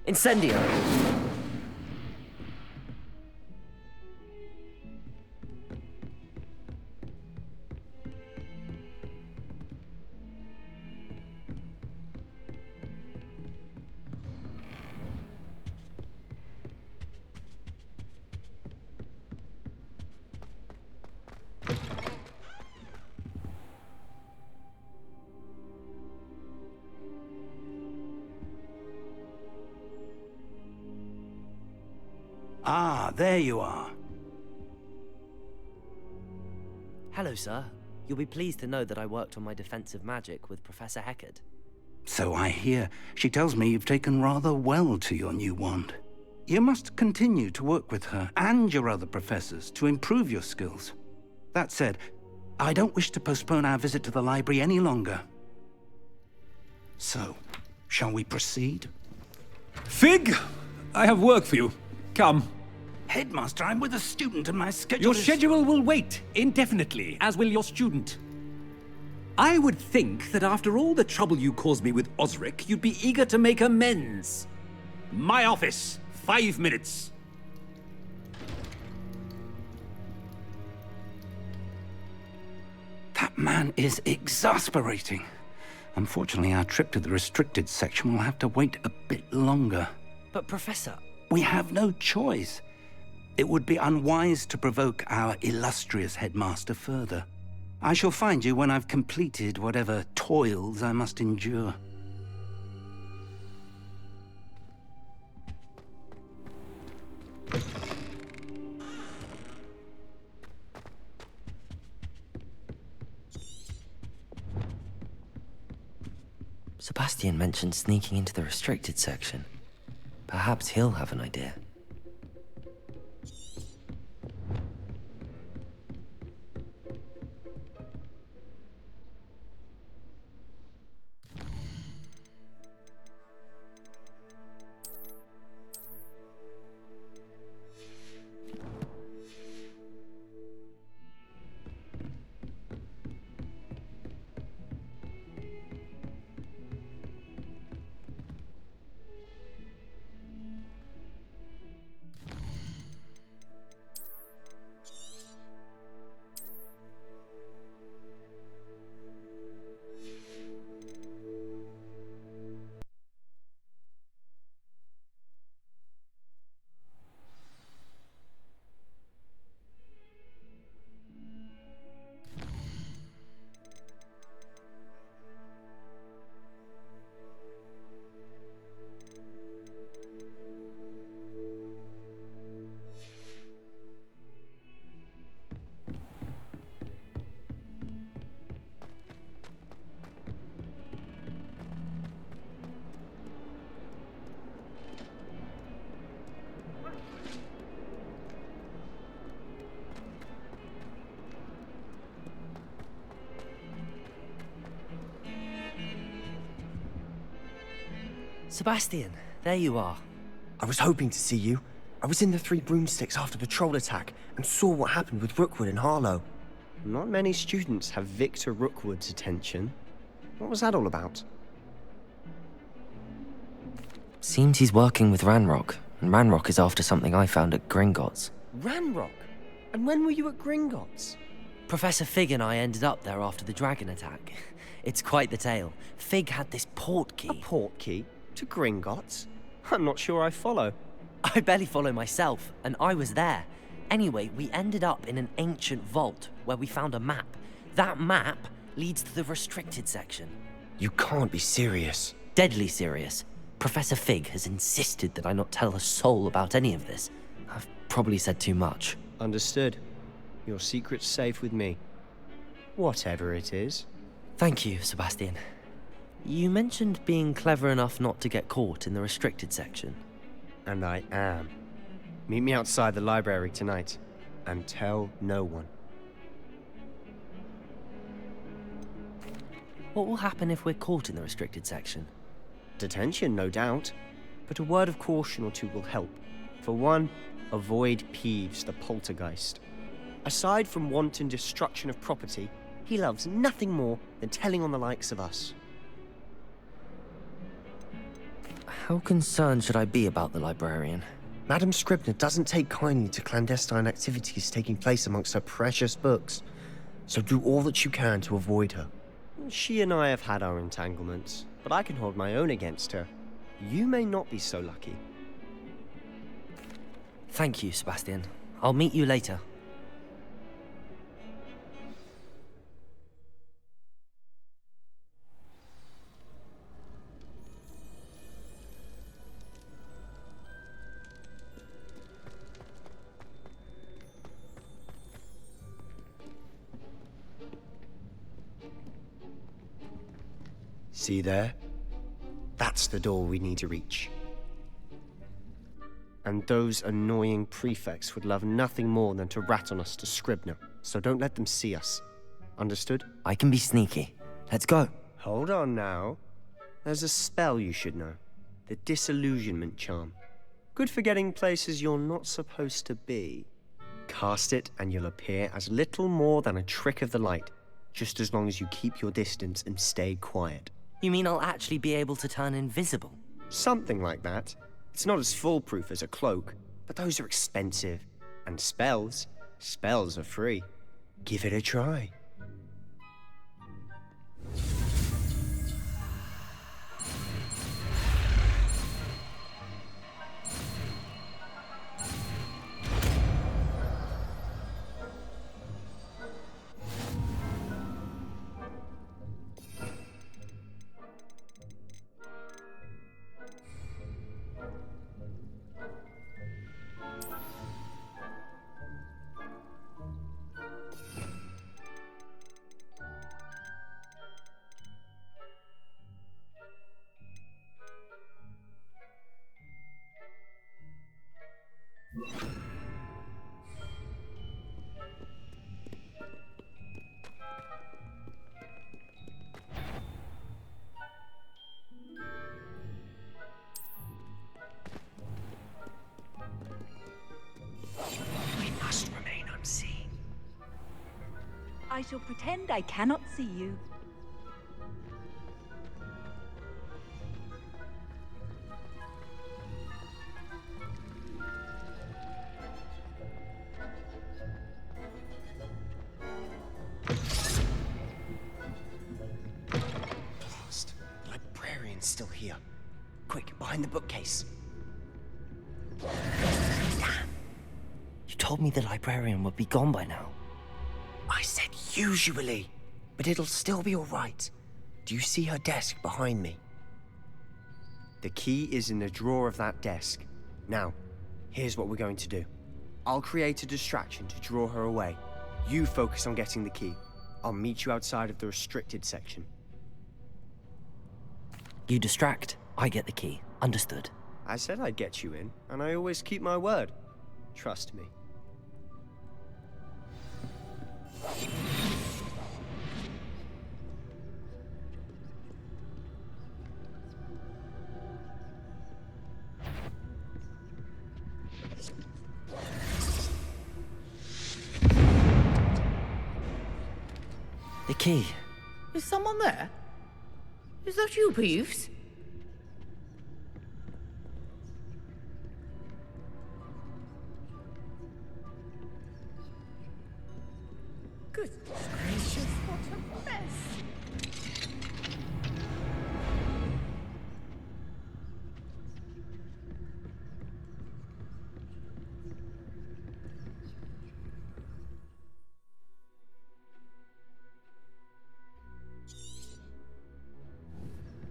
Incendio.
Ah, there you are.
Hello, sir. You'll be pleased to know that I worked on my defensive magic with Professor Heckard.
So I hear. She tells me you've taken rather well to your new wand. You must continue to work with her and your other professors to improve your skills. That said, I don't wish to postpone our visit to the library any longer. So, shall we proceed?
Fig! I have work for you. Come.
Headmaster, I'm with a student and my schedule
Your
is...
schedule will wait indefinitely, as will your student. I would think that after all the trouble you caused me with Osric, you'd be eager to make amends. My office, 5 minutes.
That man is exasperating. Unfortunately, our trip to the restricted section will have to wait a bit longer.
But, Professor...
We have no choice. It would be unwise to provoke our illustrious headmaster further. I shall find you when I've completed whatever toils I must endure.
Sebastian mentioned sneaking into the restricted section. Perhaps he'll have an idea. Sebastian, there you are.
I was hoping to see you. I was in the Three Broomsticks after the troll attack and saw what happened with Rookwood and Harlow.
Not many students have Victor Rookwood's attention. What was that all about?
Seems he's working with Ranrock, and Ranrock is after something I found at Gringotts.
Ranrock? And when were you at Gringotts?
Professor Fig and I ended up there after the dragon attack. It's quite the tale. Fig had this port key.
A port key? To Gringotts? I'm not sure I follow.
I barely follow myself, and I was there. Anyway, we ended up in an ancient vault where we found a map. That map leads to the restricted section.
You can't be serious.
Deadly serious. Professor Fig has insisted that I not tell a soul about any of this. I've probably said too much.
Understood. Your secret's safe with me. Whatever it is.
Thank you, Sebastian. You mentioned being clever enough not to get caught in the restricted section.
And I am. Meet me outside the library tonight, and tell no one.
What will happen if we're caught in the restricted section?
Detention, no doubt. But a word of caution or two will help. For one, avoid Peeves, the poltergeist. Aside from wanton destruction of property, he loves nothing more than telling on the likes of us.
How concerned should I be about the librarian?
Madam Scribner doesn't take kindly to clandestine activities taking place amongst her precious books, so do all that you can to avoid her.
She and I have had our entanglements, but I can hold my own against her. You may not be so lucky.
Thank you, Sebastian. I'll meet you later.
See there? That's the door we need to reach. And those annoying prefects would love nothing more than to rat on us to Scribner, so don't let them see us. Understood?
I can be sneaky. Let's go.
Hold on now. There's a spell you should know. The Disillusionment Charm. Good for getting places you're not supposed to be. Cast it and you'll appear as little more than a trick of the light, just as long as you keep your distance and stay quiet.
You mean I'll actually be able to turn invisible?
Something like that. It's not as foolproof as a cloak, but those are expensive. And spells are free. Give it a try.
We must remain unseen. I shall pretend I cannot see you.
Lost. The librarian's still here. Quick, behind the bookcase.
You told me the librarian would be gone by now.
I said usually, but it'll still be all right. Do you see her desk behind me?
The key is in the drawer of that desk. Now, here's what we're going to do. I'll create a distraction to draw her away. You focus on getting the key. I'll meet you outside of the restricted section.
You distract, I get the key. Understood.
I said I'd get you in, and I always keep my word. Trust me.
The key.
Is someone there? Is that you, Peeves? Good gracious, what a mess!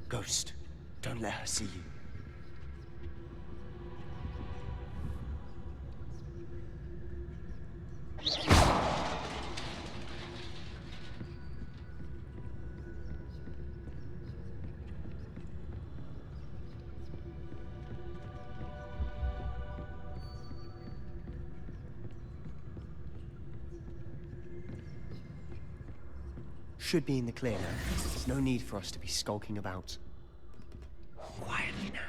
Ghost, don't let her see you. Should be in the clear now. There's no need for us to be skulking about. Quietly now.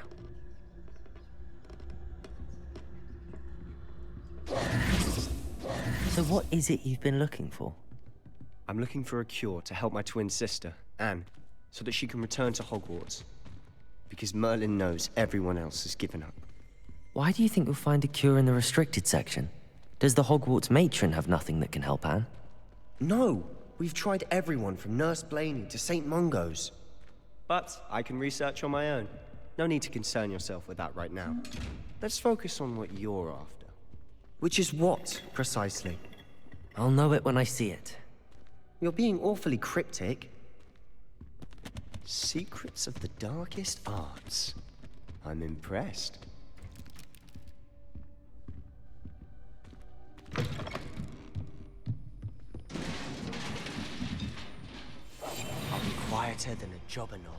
So what is it you've been looking for?
I'm looking for a cure to help my twin sister, Anne, so that she can return to Hogwarts. Because Merlin knows everyone else has given up.
Why do you think you'll find a cure in the restricted section? Does the Hogwarts matron have nothing that can help Anne?
No! We've tried everyone from Nurse Blaney to St. Mungo's. But I can research on my own. No need to concern yourself with that right now. Let's focus on what you're after. Which is what, precisely?
I'll know it when I see it.
You're being awfully cryptic. Secrets of the darkest arts. I'm impressed. I'll be quieter than a jobberknoll.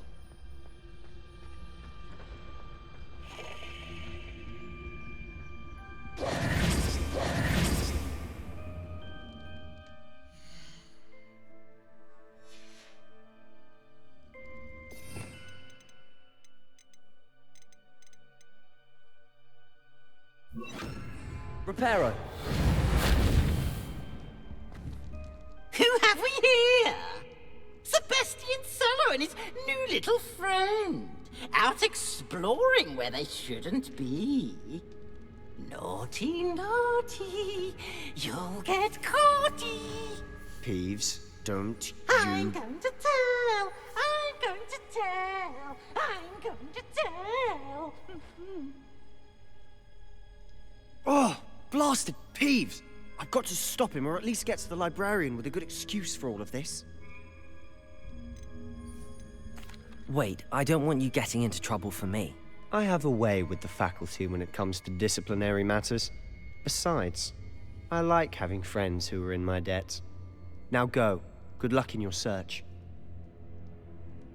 Reparo.
Who have we here? Sebastian Sallow and his new little friend, out exploring where they shouldn't be. Naughty, naughty, you'll get caughty.
Peeves, don't
I'm going to tell, I'm going to tell, I'm going to tell.
Oh, blasted Peeves! I've got to stop him, or at least get to the librarian with a good excuse for all of this.
Wait, I don't want you getting into trouble for me.
I have a way with the faculty when it comes to disciplinary matters. Besides, I like having friends who are in my debt. Now go. Good luck in your search.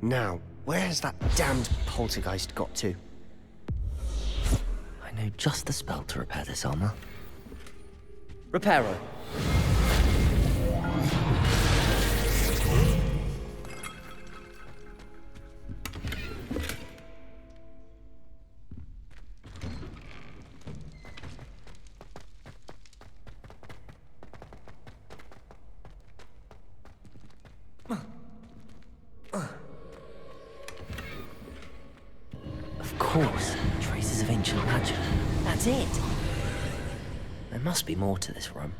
Now, where's that damned poltergeist got to?
I know just the spell to repair this armor. Reparo. Of course, traces of ancient magic. That's it. There must be more to this room.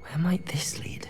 Where might this lead?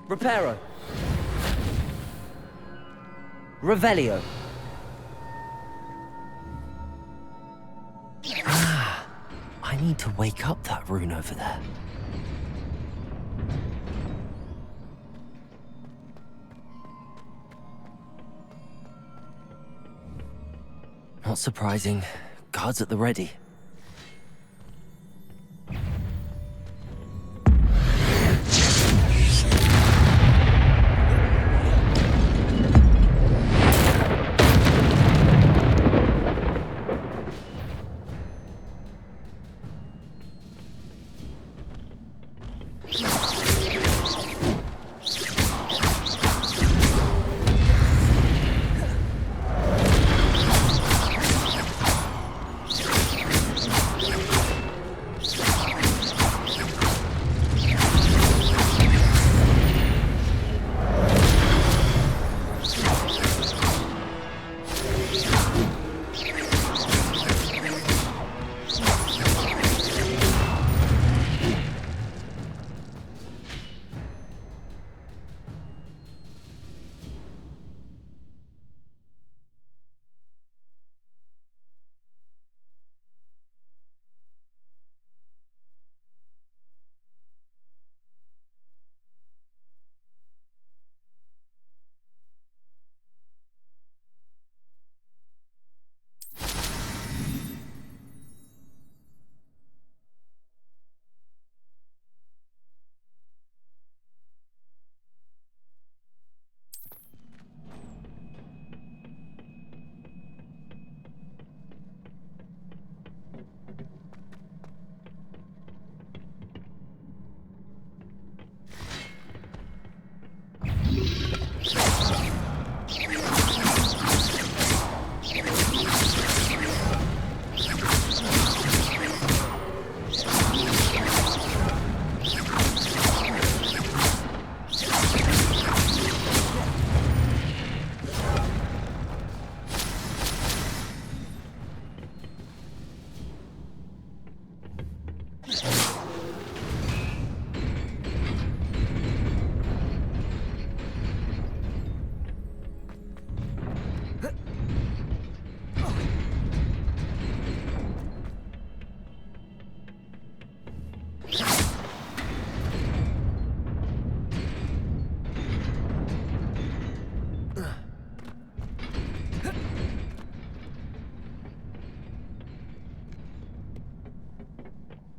Reparo. Revelio. Ah, I need to wake up that rune over there. Not surprising. Guards at the ready.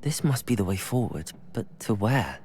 This must be the way forward, but to where?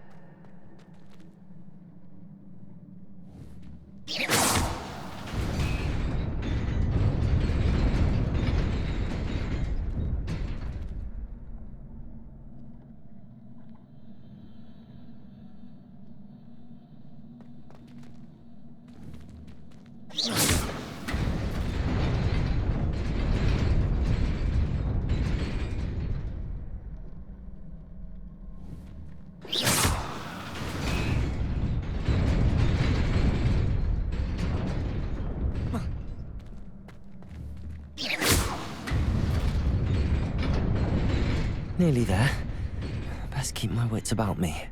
Nearly there. Best keep my wits about me.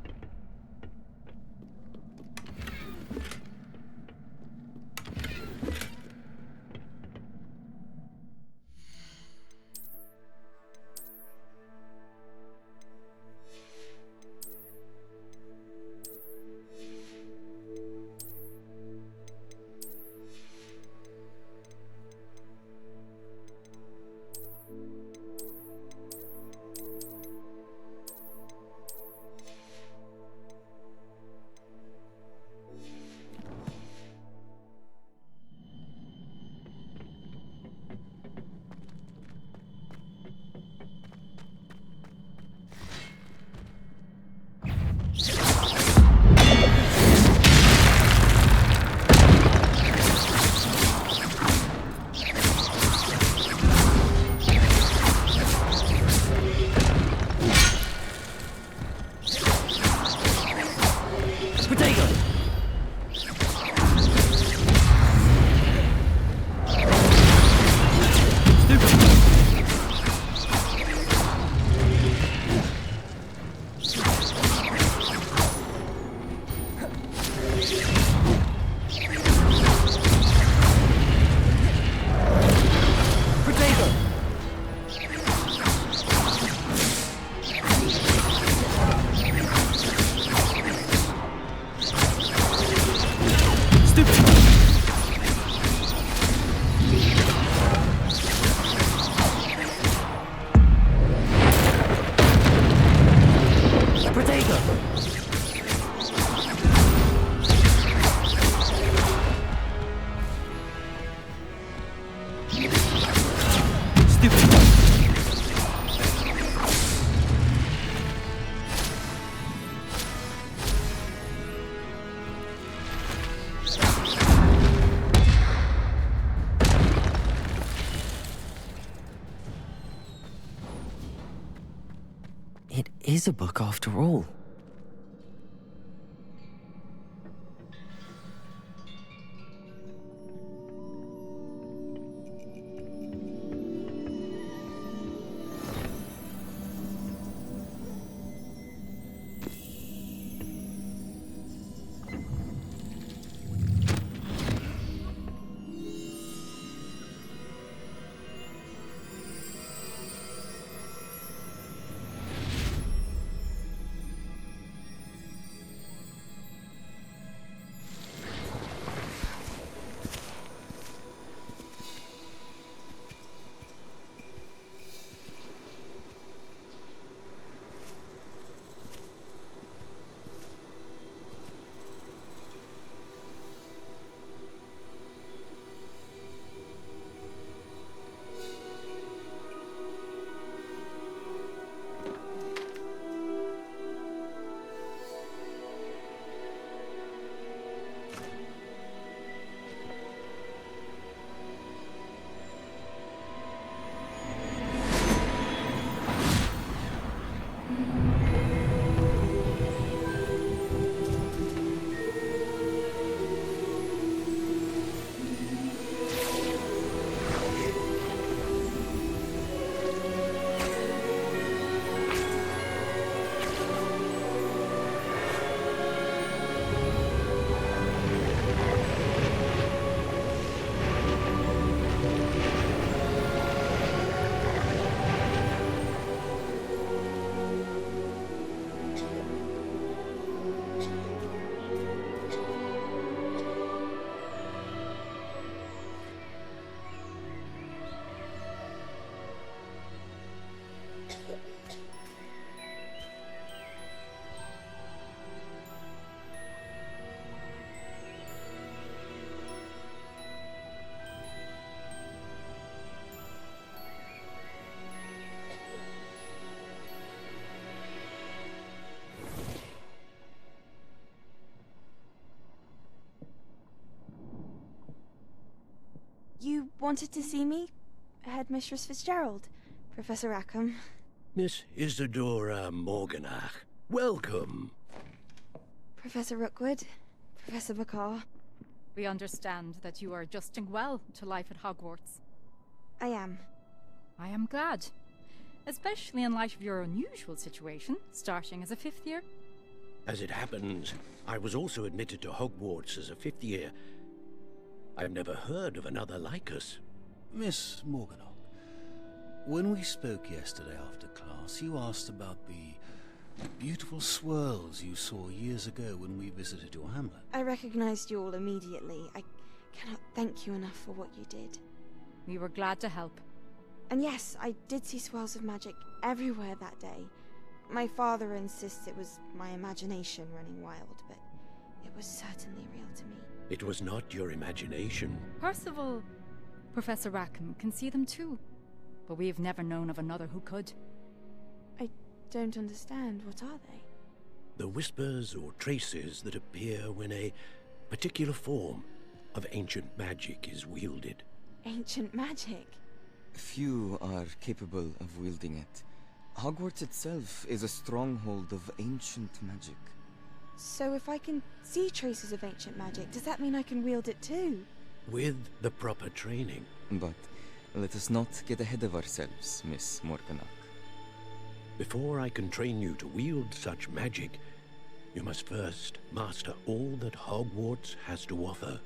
It is a book after all.
You wanted to see me? Headmistress Fitzgerald, Professor Rackham.
Miss Isadora Morganach, welcome.
Professor Rookwood, Professor Bakar.
We understand that you are adjusting well to life at Hogwarts.
I am.
I am glad. Especially in light of your unusual situation, starting as a 5th year.
As it happens, I was also admitted to Hogwarts as a 5th year. I've never heard of another like us.
Miss Morganach, when we spoke yesterday after class, you asked about the beautiful swirls you saw years ago when we visited your hamlet.
I recognized you all immediately. I cannot thank you enough for what you did.
We were glad to help.
And yes, I did see swirls of magic everywhere that day. My father insists it was my imagination running wild, but it was certainly real to me.
It was not your imagination.
Percival, Professor Rackham can see them too, but we've never known of another who could.
I don't understand. What are they?
The whispers or traces that appear when a particular form of ancient magic is wielded.
Ancient magic?
Few are capable of wielding it. Hogwarts itself is a stronghold of ancient magic.
So if I can see traces of ancient magic, does that mean I can wield it too?
With the proper training.
But let us not get ahead of ourselves, Miss Morganach.
Before I can train you to wield such magic, you must first master all that Hogwarts has to offer.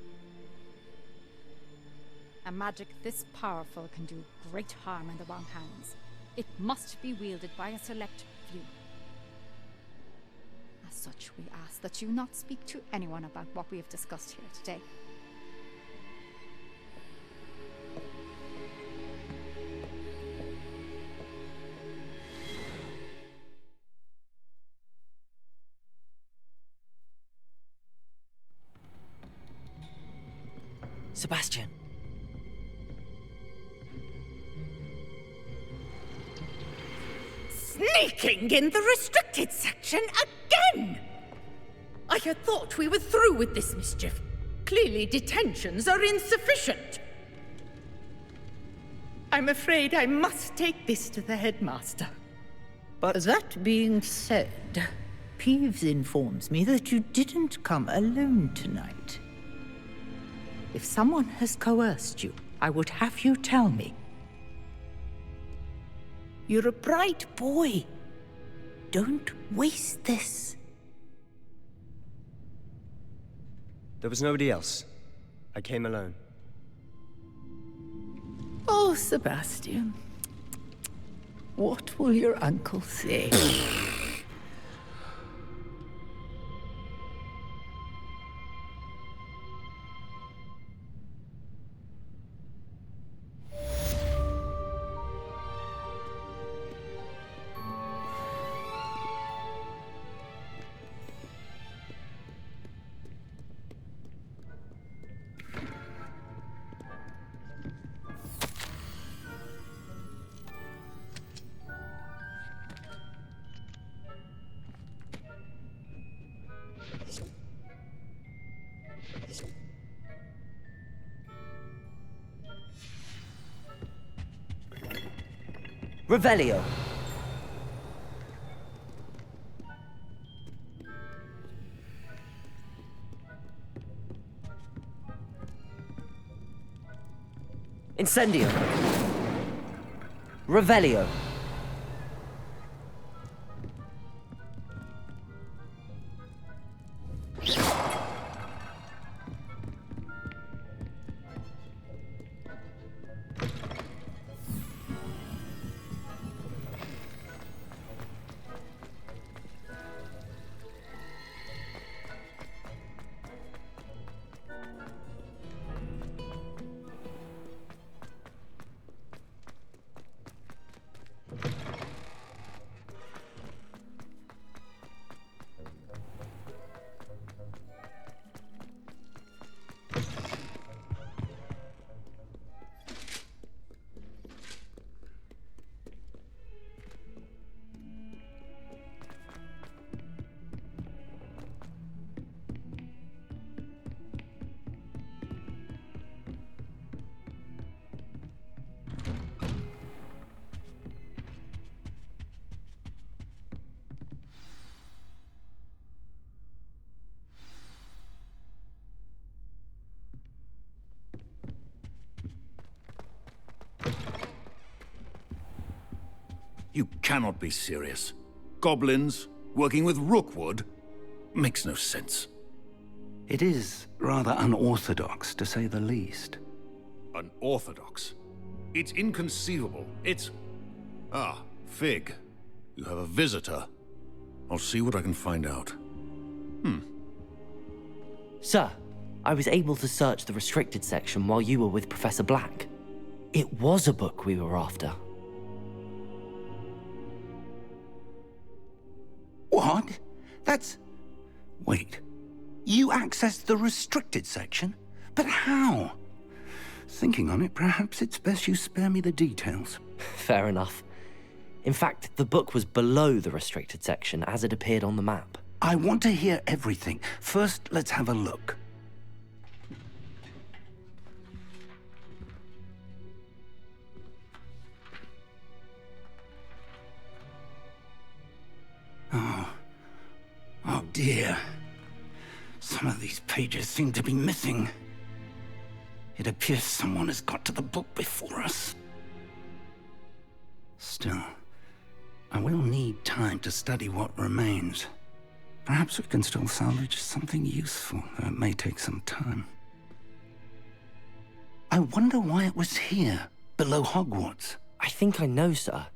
A magic this powerful can do great harm in the wrong hands. It must be wielded by a select few. As such, we ask that you not speak to anyone about what we have discussed here today.
Sebastian.
Sneaking in the restricted section again! I had thought we were through with this mischief. Clearly detentions are insufficient. I'm afraid I must take this to the headmaster. But that being said, Peeves informs me that you didn't come alone tonight. If someone has coerced you, I would have you tell me. You're a bright boy. Don't waste this.
There was nobody else. I came alone.
Oh, Sebastian. What will your uncle say?
Revelio. Incendio. Revelio.
You cannot be serious. Goblins working with Rookwood? Makes no sense.
It is rather unorthodox, to say the least.
Unorthodox? It's inconceivable. It's... Ah, Fig. You have a visitor. I'll see what I can find out.
Sir, I was able to search the restricted section while you were with Professor Black. It was a book we were after.
What? That's... Wait. You accessed the restricted section? But how? Thinking on it, perhaps it's best you spare me the details.
Fair enough. In fact, the book was below the restricted section as it appeared on the map.
I want to hear everything. First, let's have a look. Oh dear. Some of these pages seem to be missing. It appears someone has got to the book before us. Still, I will need time to study what remains. Perhaps we can still salvage something useful, though it may take some time. I wonder why it was here, below Hogwarts.
I think I know, sir.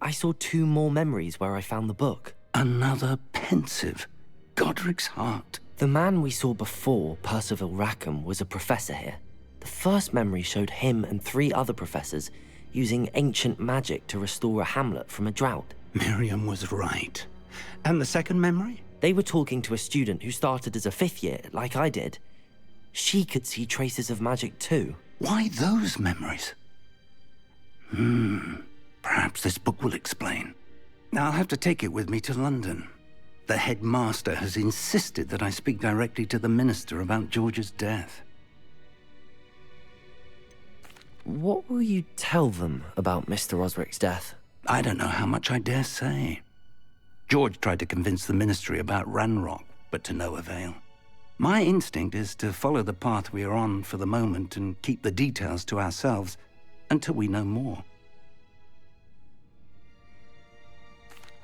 I saw 2 more memories where I found the book.
Another pensive. Godric's heart.
The man we saw before, Percival Rackham, was a professor here. The first memory showed him and 3 other professors using ancient magic to restore a hamlet from a drought.
Miriam was right. And the second memory?
They were talking to a student who started as a 5th year, like I did. She could see traces of magic too.
Why those memories? Perhaps this book will explain. I'll have to take it with me to London. The headmaster has insisted that I speak directly to the minister about George's death.
What will you tell them about Mr. Osric's death?
I don't know how much I dare say. George tried to convince the Ministry about Ranrock, but to no avail. My instinct is to follow the path we are on for the moment and keep the details to ourselves until we know more.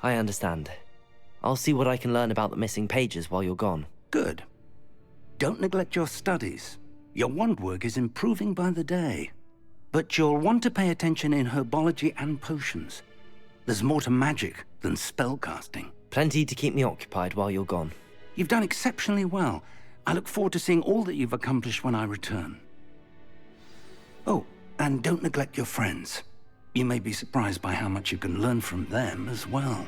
I understand. I'll see what I can learn about the missing pages while you're gone.
Good. Don't neglect your studies. Your wand work is improving by the day. But you'll want to pay attention in herbology and potions. There's more to magic than spellcasting.
Plenty to keep me occupied while you're gone.
You've done exceptionally well. I look forward to seeing all that you've accomplished when I return. Oh, and don't neglect your friends. You may be surprised by how much you can learn from them as well.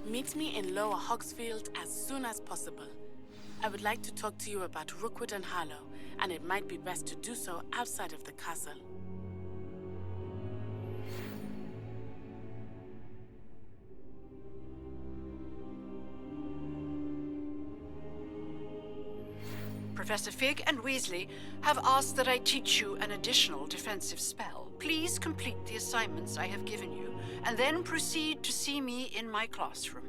Meet me in Lower Hogsfield as soon as possible. I would like to talk to you about Rookwood and Harlow, and it might be best to do so outside of the castle.
Professor Fig and Weasley have asked that I teach you an additional defensive spell. Please complete the assignments I have given you, and then proceed to see me in my classroom.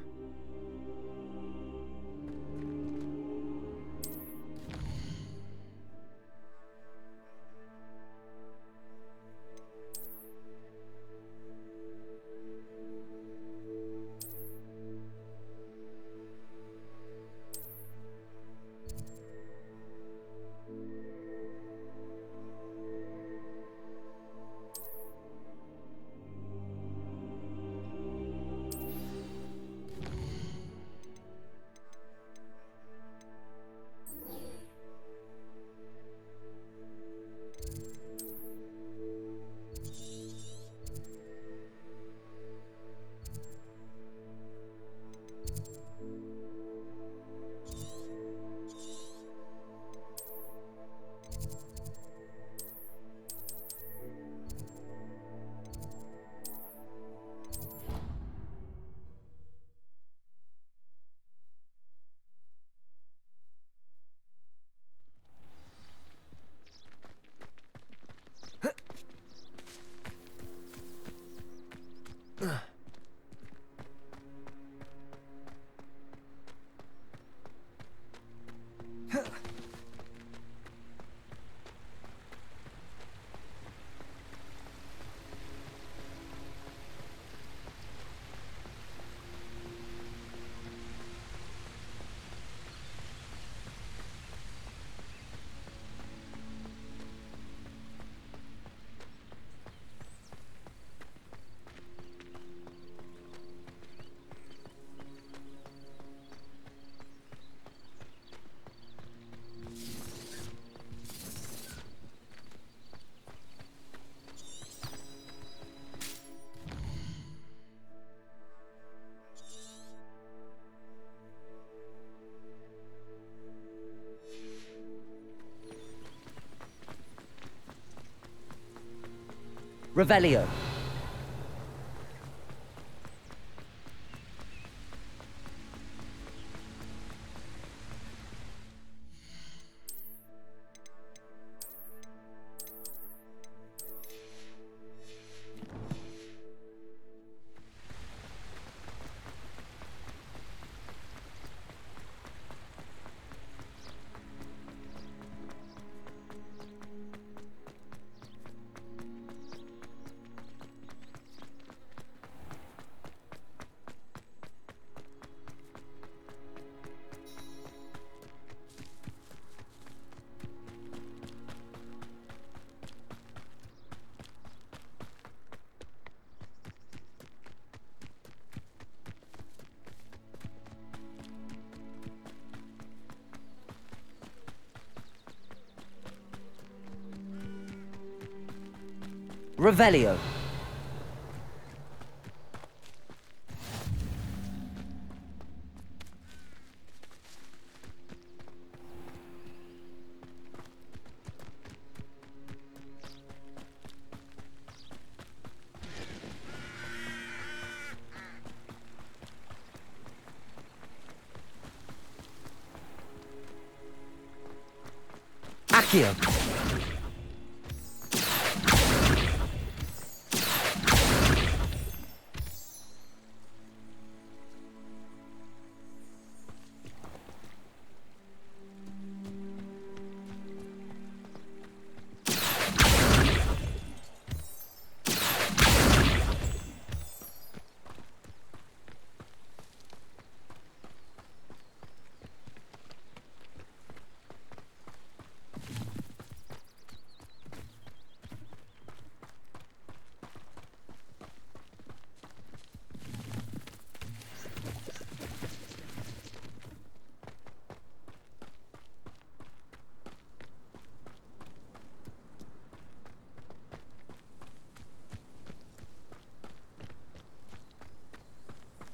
Revelio. Revelio. Accio.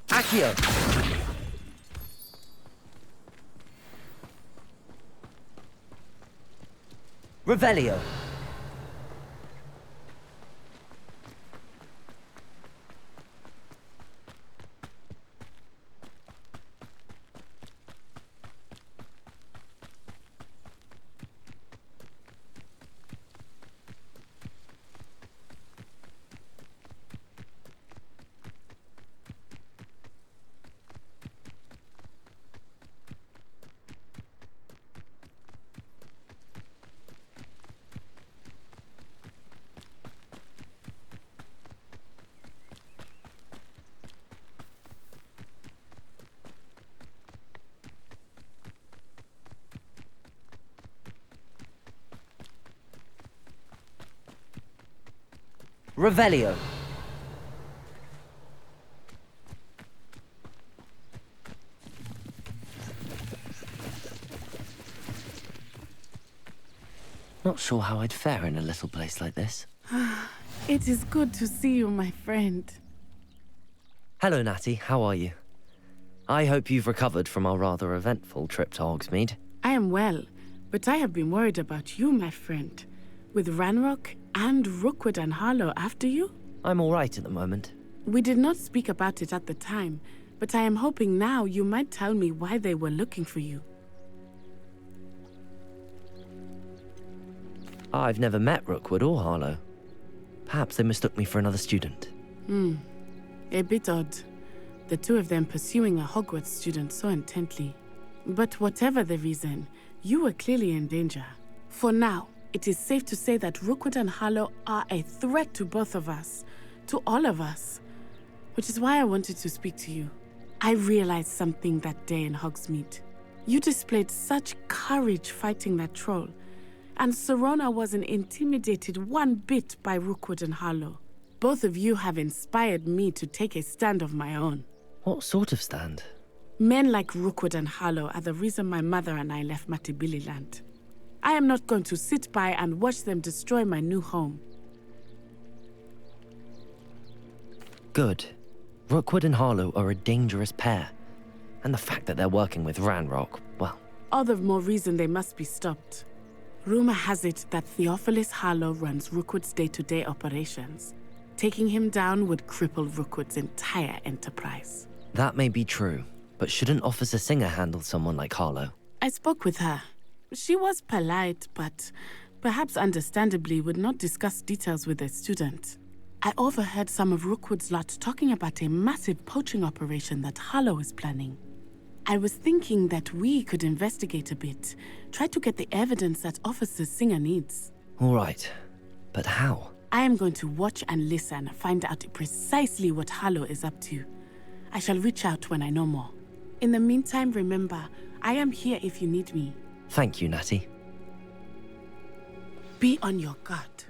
Accio. Revelio. Revelio. Not sure how I'd fare in a little place like this.
It is good to see you, my friend.
Hello, Natty. How are you? I hope you've recovered from our rather eventful trip to Hogsmeade.
I am well, but I have been worried about you, my friend. With Ranrock and Rookwood and Harlow after you?
I'm all right at the moment.
We did not speak about it at the time, but I am hoping now you might tell me why they were looking for you.
I've never met Rookwood or Harlow. Perhaps they mistook me for another student.
A bit odd. The two of them pursuing a Hogwarts student so intently. But whatever the reason, you were clearly in danger. For now, it is safe to say that Rookwood and Harlow are a threat to both of us. To all of us. Which is why I wanted to speak to you. I realized something that day in Hogsmeade. You displayed such courage fighting that troll. And Serona wasn't intimidated one bit by Rookwood and Harlow. Both of you have inspired me to take a stand of my own.
What sort of stand?
Men like Rookwood and Harlow are the reason my mother and I left Matabeleland. I am not going to sit by and watch them destroy my new home.
Good. Rookwood and Harlow are a dangerous pair. And the fact that they're working with Ranrock, well...
All the more reason they must be stopped. Rumor has it that Theophilus Harlow runs Rookwood's day-to-day operations. Taking him down would cripple Rookwood's entire enterprise.
That may be true, but shouldn't Officer Singer handle someone like Harlow?
I spoke with her. She was polite, but perhaps understandably would not discuss details with a student. I overheard some of Rookwood's lot talking about a massive poaching operation that Harlow is planning. I was thinking that we could investigate a bit, try to get the evidence that Officer Singer needs.
All right, but how?
I am going to watch and listen, find out precisely what Harlow is up to. I shall reach out when I know more. In the meantime, remember, I am here if you need me.
Thank you, Natty.
Be on your guard.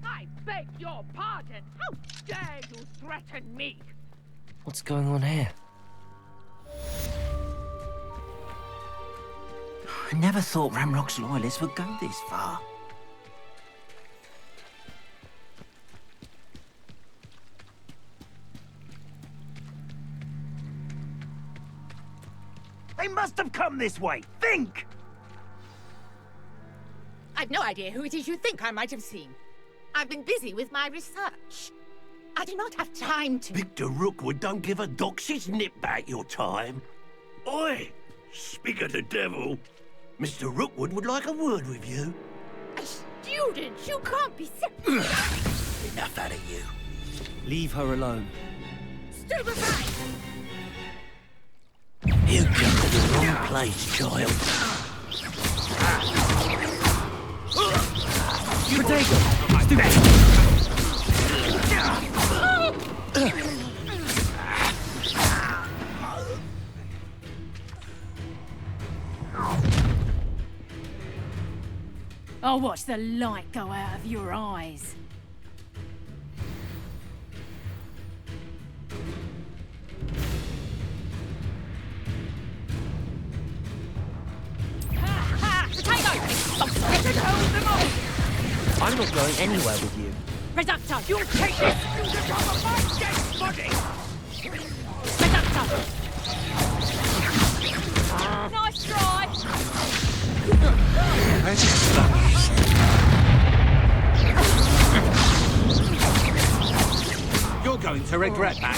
I beg your pardon. How dare you threaten me?
What's going on here?
I never thought Ramrock's loyalists would go this far.
They must have come this way. Think!
I've no idea who it is you think I might have seen. I've been busy with my research. I do not have time to...
Victor Rookwood don't give a doxy's nip back your time. Oi! Speak of the devil. Mr. Rookwood would like a word with you.
A student? You can't be...
Enough out of you.
Leave her alone.
Stay behind!
You come to the wrong place, child.
I'll watch the light go out of your eyes.
I'm not going anywhere with you.
Reductor, you'll take this! You become a my dead body! Reductor! Nice try!
You're going to regret that.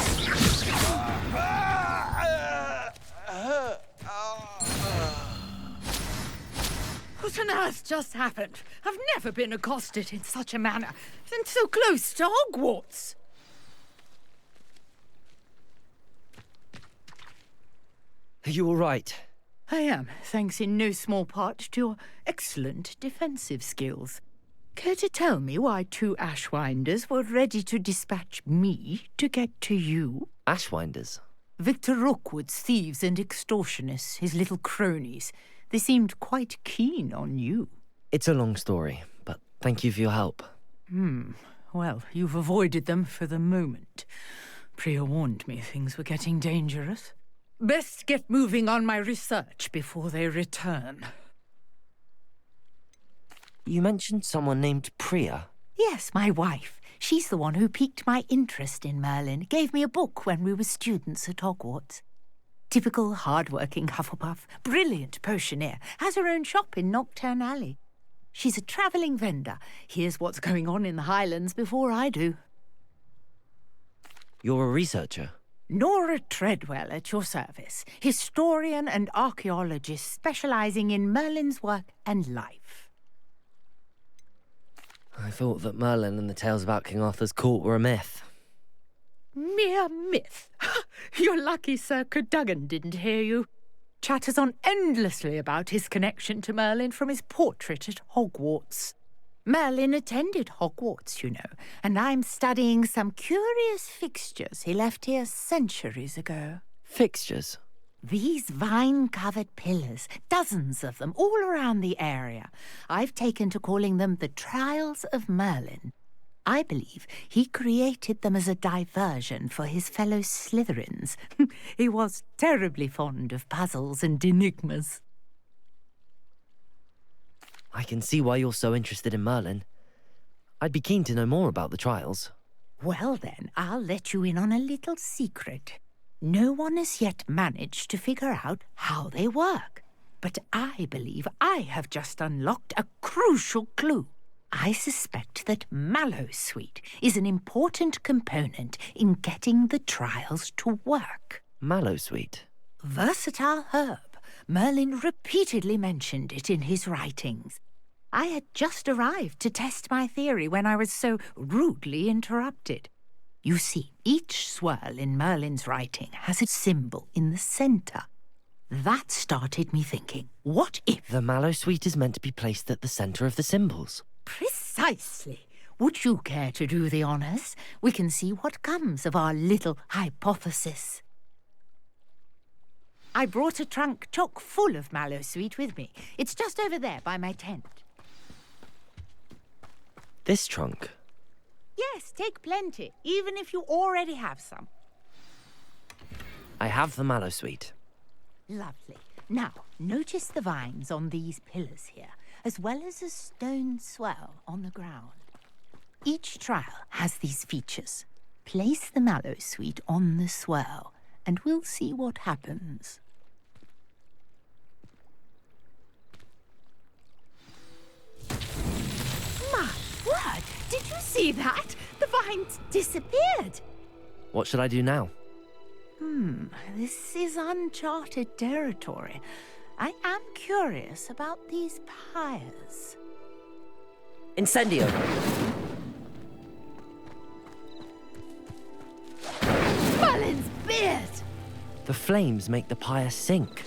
What on earth just happened? I've never been accosted in such a manner, and so close to Hogwarts.
Are you all right?
I am, thanks in no small part to your excellent defensive skills. Care to tell me why 2 Ashwinders were ready to dispatch me to get to you?
Ashwinders?
Victor Rookwood's thieves and extortionists, his little cronies. They seemed quite keen on you.
It's a long story, but thank you for your help.
Well, you've avoided them for the moment. Priya warned me things were getting dangerous. Best get moving on my research before they return.
You mentioned someone named Priya.
Yes, my wife. She's the one who piqued my interest in Merlin, gave me a book when we were students at Hogwarts. Typical hard-working Hufflepuff, brilliant potioneer, has her own shop in Nocturne Alley. She's a travelling vendor, hears what's going on in the Highlands before I do.
You're a researcher?
Nora Treadwell at your service, historian and archaeologist specialising in Merlin's work and life.
I thought that Merlin and the tales about King Arthur's court were a myth.
Mere myth. You're lucky Sir Cadogan didn't hear you. Chatters on endlessly about his connection to Merlin from his portrait at Hogwarts. Merlin attended Hogwarts, you know, and I'm studying some curious fixtures he left here centuries ago.
Fixtures?
These vine-covered pillars, dozens of them, all around the area. I've taken to calling them the Trials of Merlin. I believe he created them as a diversion for his fellow Slytherins. He was terribly fond of puzzles and enigmas.
I can see why you're so interested in Merlin. I'd be keen to know more about the trials.
Well then, I'll let you in on a little secret. No one has yet managed to figure out how they work. But I believe I have just unlocked a crucial clue. I suspect that Mallowsweet is an important component in getting the trials to work.
Mallowsweet?
Versatile herb. Merlin repeatedly mentioned it in his writings. I had just arrived to test my theory when I was so rudely interrupted. You see, each swirl in Merlin's writing has a symbol in the centre. That started me thinking, what if...
The Mallowsweet is meant to be placed at the centre of the symbols.
Precisely. Would you care to do the honours? We can see what comes of our little hypothesis. I brought a trunk chock full of Mallowsweet with me. It's just over there by my tent.
This trunk?
Yes, take plenty, even if you already have some.
I have the Mallowsweet.
Lovely. Now, notice the vines on these pillars here, as well as a stone swell on the ground. Each trial has these features. Place the mallow sweet on the swell, and we'll see what happens. My word! Did you see that? The vines disappeared!
What should I do now?
This is uncharted territory. I am curious about these pyres.
Incendio!
Merlin's beard!
The flames make the pyre sink.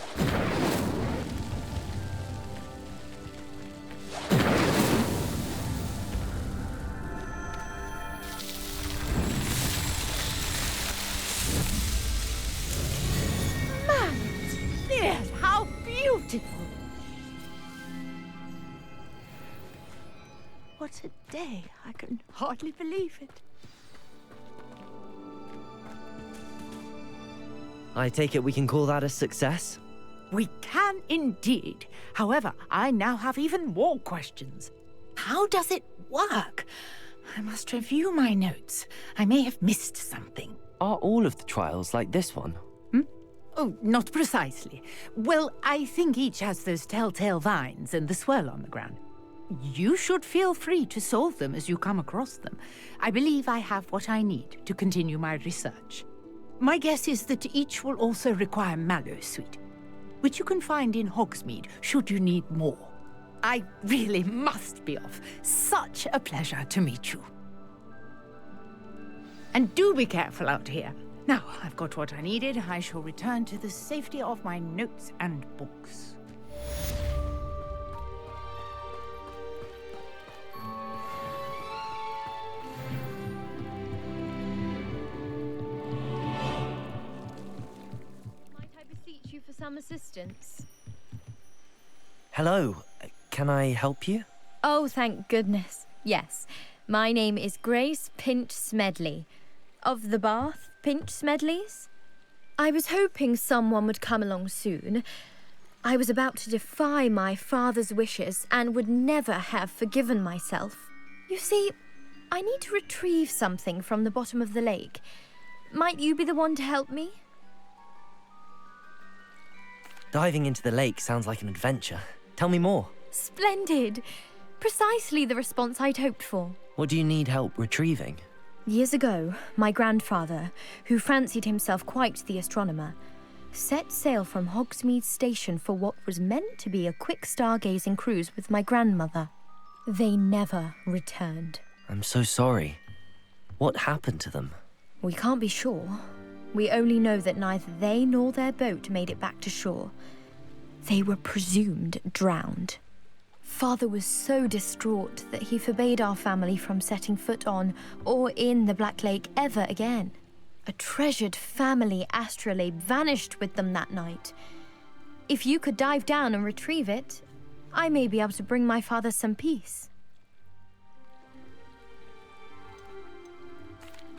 Merlin's beard! How beautiful! What a day! I can hardly believe it.
I take it we can call that a success?
We can indeed. However, I now have even more questions. How does it work? I must review my notes. I may have missed something.
Are all of the trials like this one?
Oh, not precisely. Well, I think each has those telltale vines and the swirl on the ground. You should feel free to solve them as you come across them. I believe I have what I need to continue my research. My guess is that each will also require mallow sweet, which you can find in Hogsmeade should you need more. I really must be off. Such a pleasure to meet you. And do be careful out here. Now, I've got what I needed. I shall return to the safety of my notes and books.
You for some assistance.
Hello, can I help you?
Oh, thank goodness. Yes, my name is Grace Pinch Smedley, of the Bath Pinch Smedleys. I was hoping someone would come along soon. I was about to defy my father's wishes and would never have forgiven myself. You see, I need to retrieve something from the bottom of the lake. Might you be the one to help me?
Diving into the lake sounds like an adventure. Tell me more.
Splendid! Precisely the response I'd hoped for.
What do you need help retrieving?
Years ago, my grandfather, who fancied himself quite the astronomer, set sail from Hogsmeade Station for what was meant to be a quick stargazing cruise with my grandmother. They never returned.
I'm so sorry. What happened to them?
We can't be sure. We only know that neither they nor their boat made it back to shore. They were presumed drowned. Father was so distraught that he forbade our family from setting foot on or in the Black Lake ever again. A treasured family astrolabe vanished with them that night. If you could dive down and retrieve it, I may be able to bring my father some peace.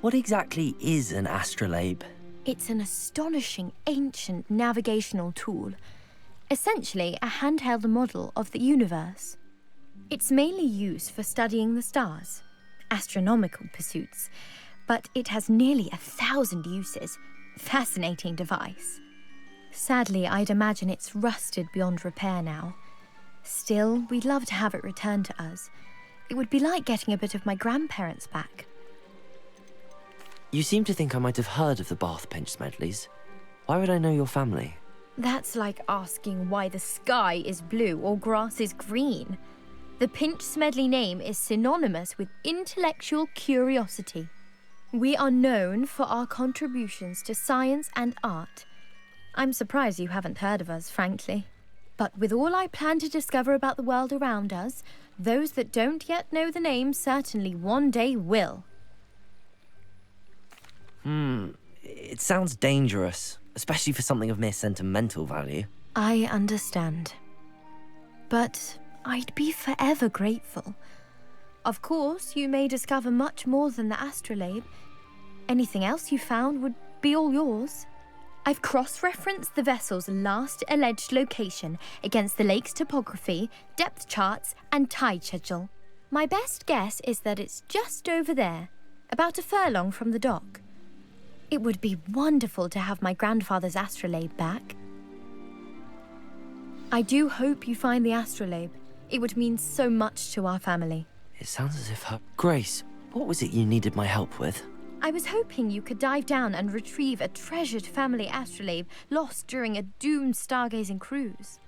What exactly is an astrolabe?
It's an astonishing ancient navigational tool. Essentially, a handheld model of the universe. It's mainly used for studying the stars, astronomical pursuits, but it has nearly 1,000 uses. Fascinating device. Sadly, I'd imagine it's rusted beyond repair now. Still, we'd love to have it returned to us. It would be like getting a bit of my grandparents back.
You seem to think I might have heard of the Bath Pinch Smedleys. Why would I know your family?
That's like asking why the sky is blue or grass is green. The Pinch Smedley name is synonymous with intellectual curiosity. We are known for our contributions to science and art. I'm surprised you haven't heard of us, frankly. But with all I plan to discover about the world around us, those that don't yet know the name certainly one day will.
It sounds dangerous, especially for something of mere sentimental value.
I understand. But I'd be forever grateful. Of course, you may discover much more than the astrolabe. Anything else you found would be all yours. I've cross-referenced the vessel's last alleged location against the lake's topography, depth charts, and tide schedule. My best guess is that it's just over there, about a furlong from the dock. It would be wonderful to have my grandfather's astrolabe back. I do hope you find the astrolabe. It would mean so much to our family.
It sounds as if her... Grace, what was it you needed my help with?
I was hoping you could dive down and retrieve a treasured family astrolabe lost during a doomed stargazing cruise.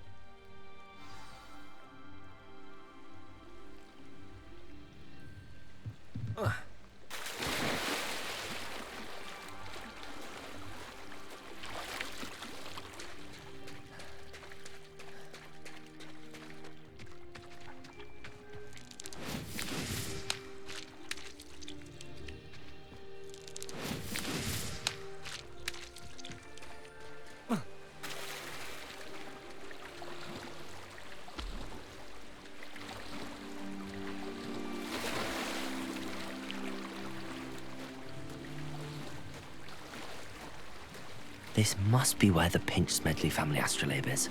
This must be where the Pinch Smedley family astrolabe is.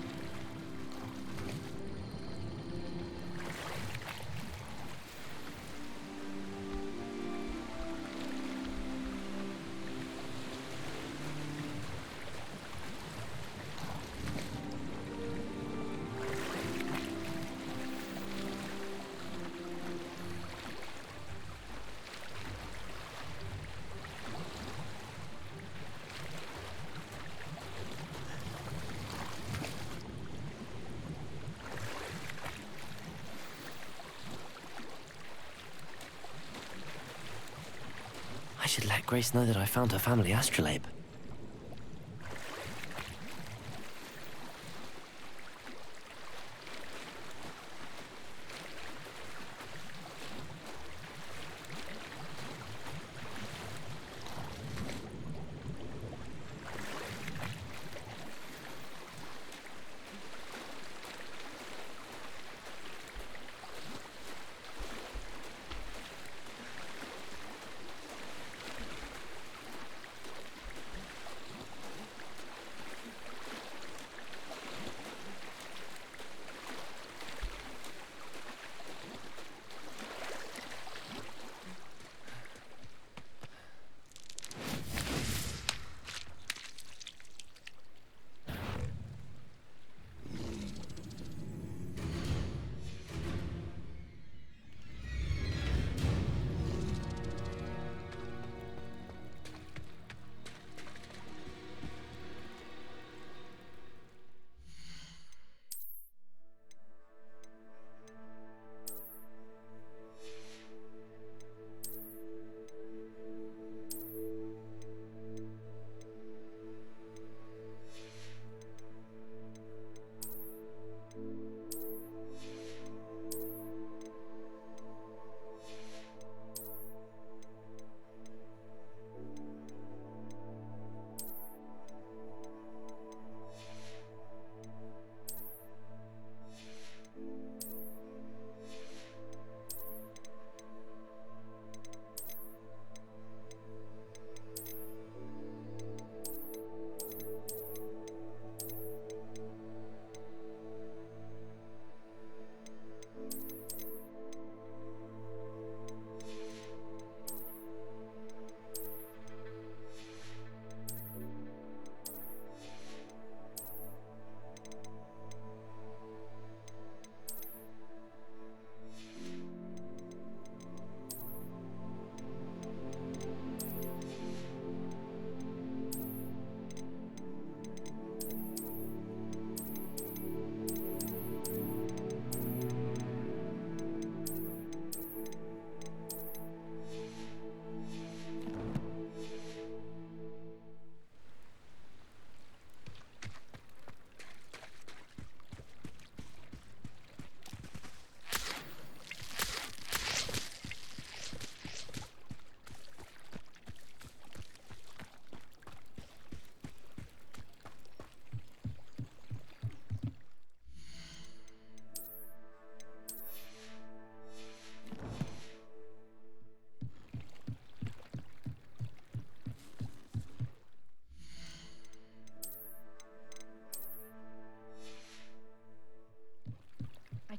I should let Grace know that I found her family astrolabe.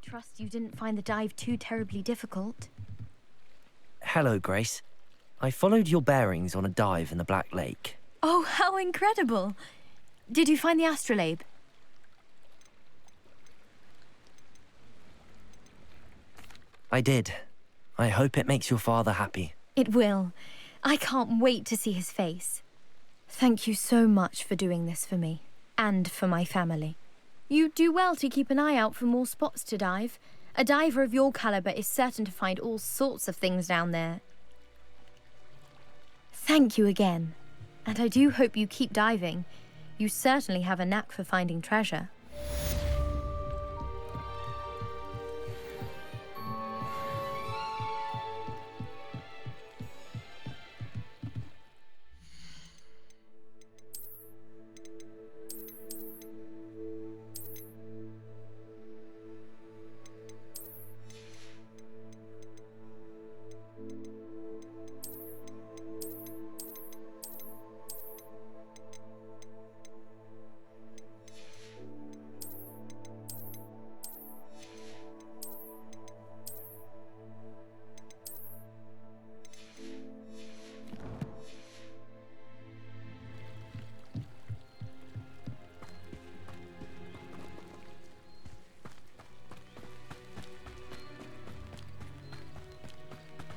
trust you didn't find the dive too terribly difficult.
Hello, Grace. I followed your bearings on a dive in the Black Lake.
Oh, how incredible! Did you find the astrolabe?
I did. I hope it makes your father happy.
It will. I can't wait to see his face. Thank you so much for doing this for me, and for my family. You do well to keep an eye out for more spots to dive. A diver of your caliber is certain to find all sorts of things down there. Thank you again. And I do hope you keep diving. You certainly have a knack for finding treasure.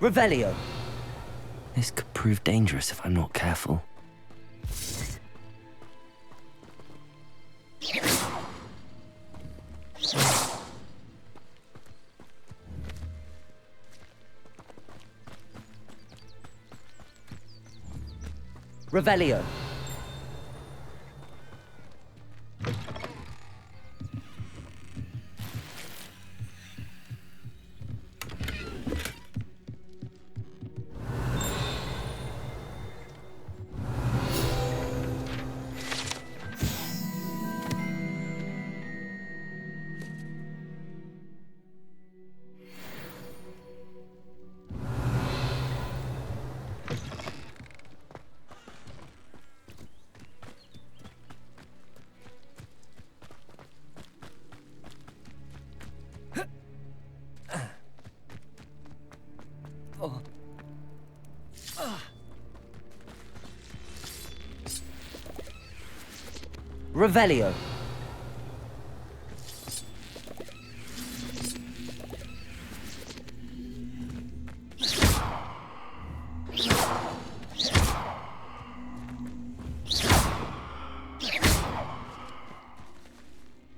Revelio! This could prove dangerous if I'm not careful. Revelio! Revelio.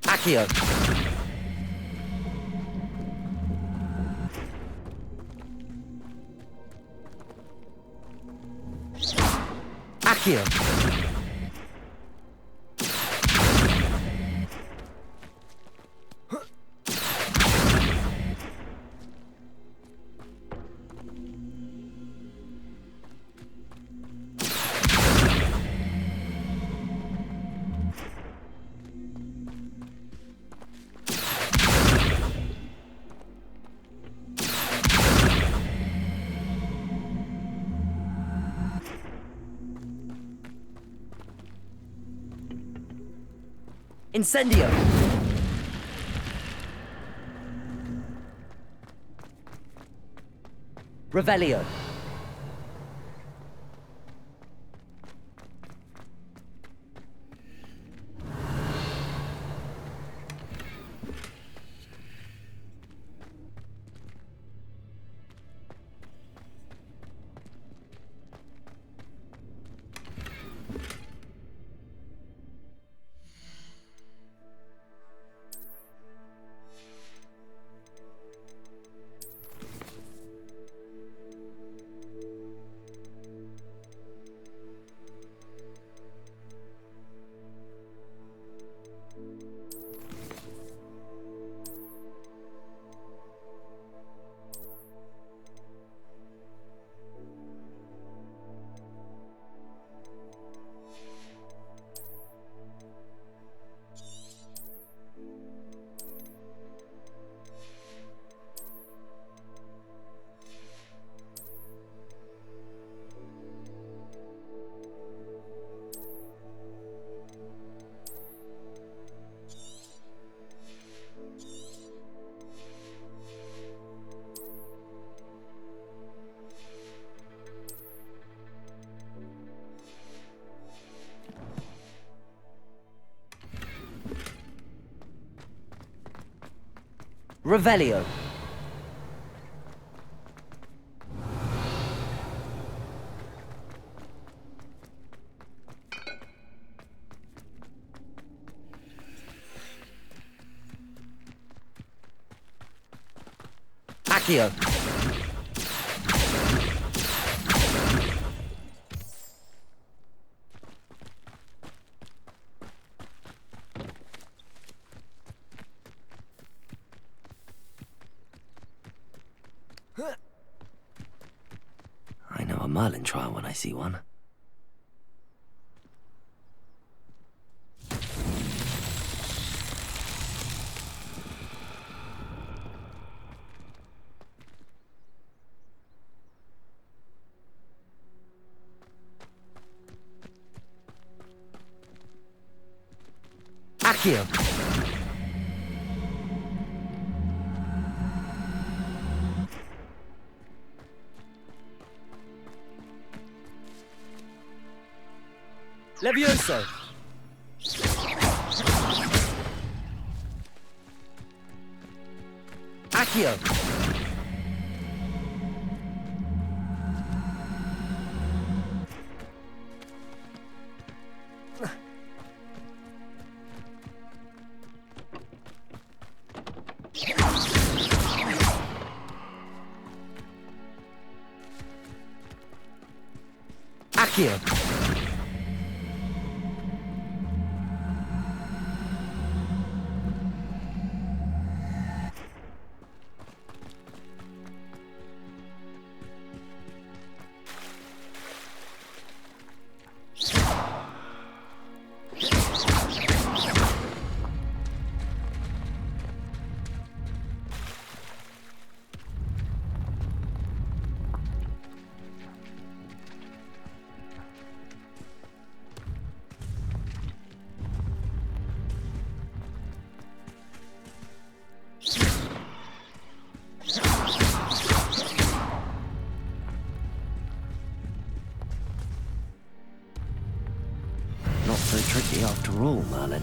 Accio. Accio. Incendio! Revelio. Revelio. Accio. I know a Merlin trial when I see one. Accio. Levioso. Accio. Accio. Not so tricky after all, Merlin.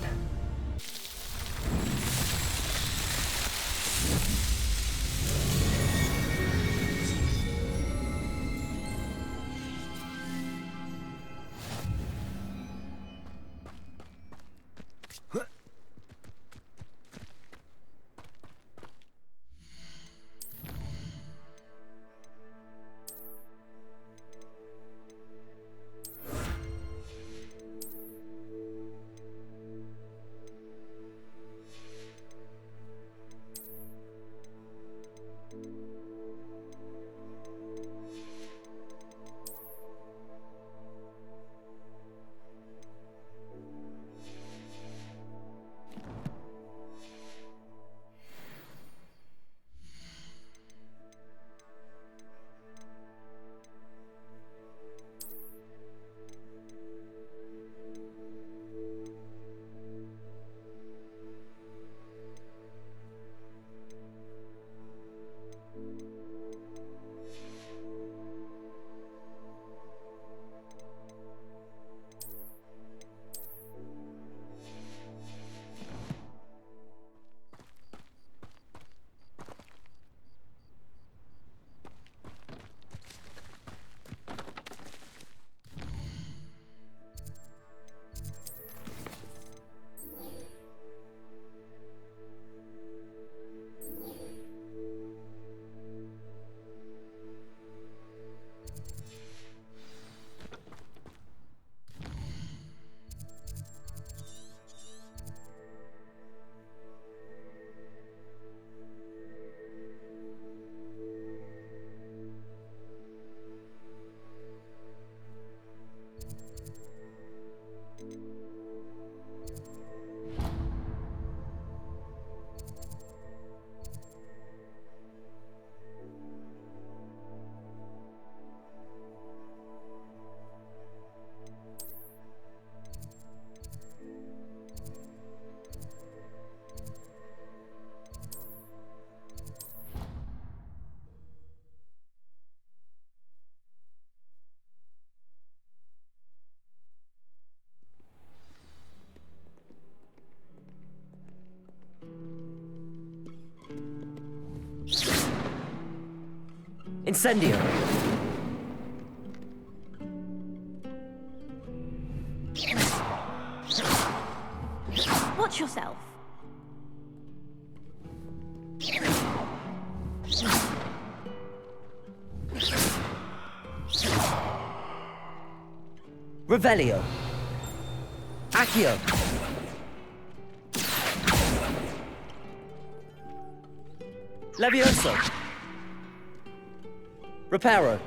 Incendio.
Watch yourself.
Revelio. Accio. Levioso. Reparo.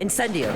Incendio.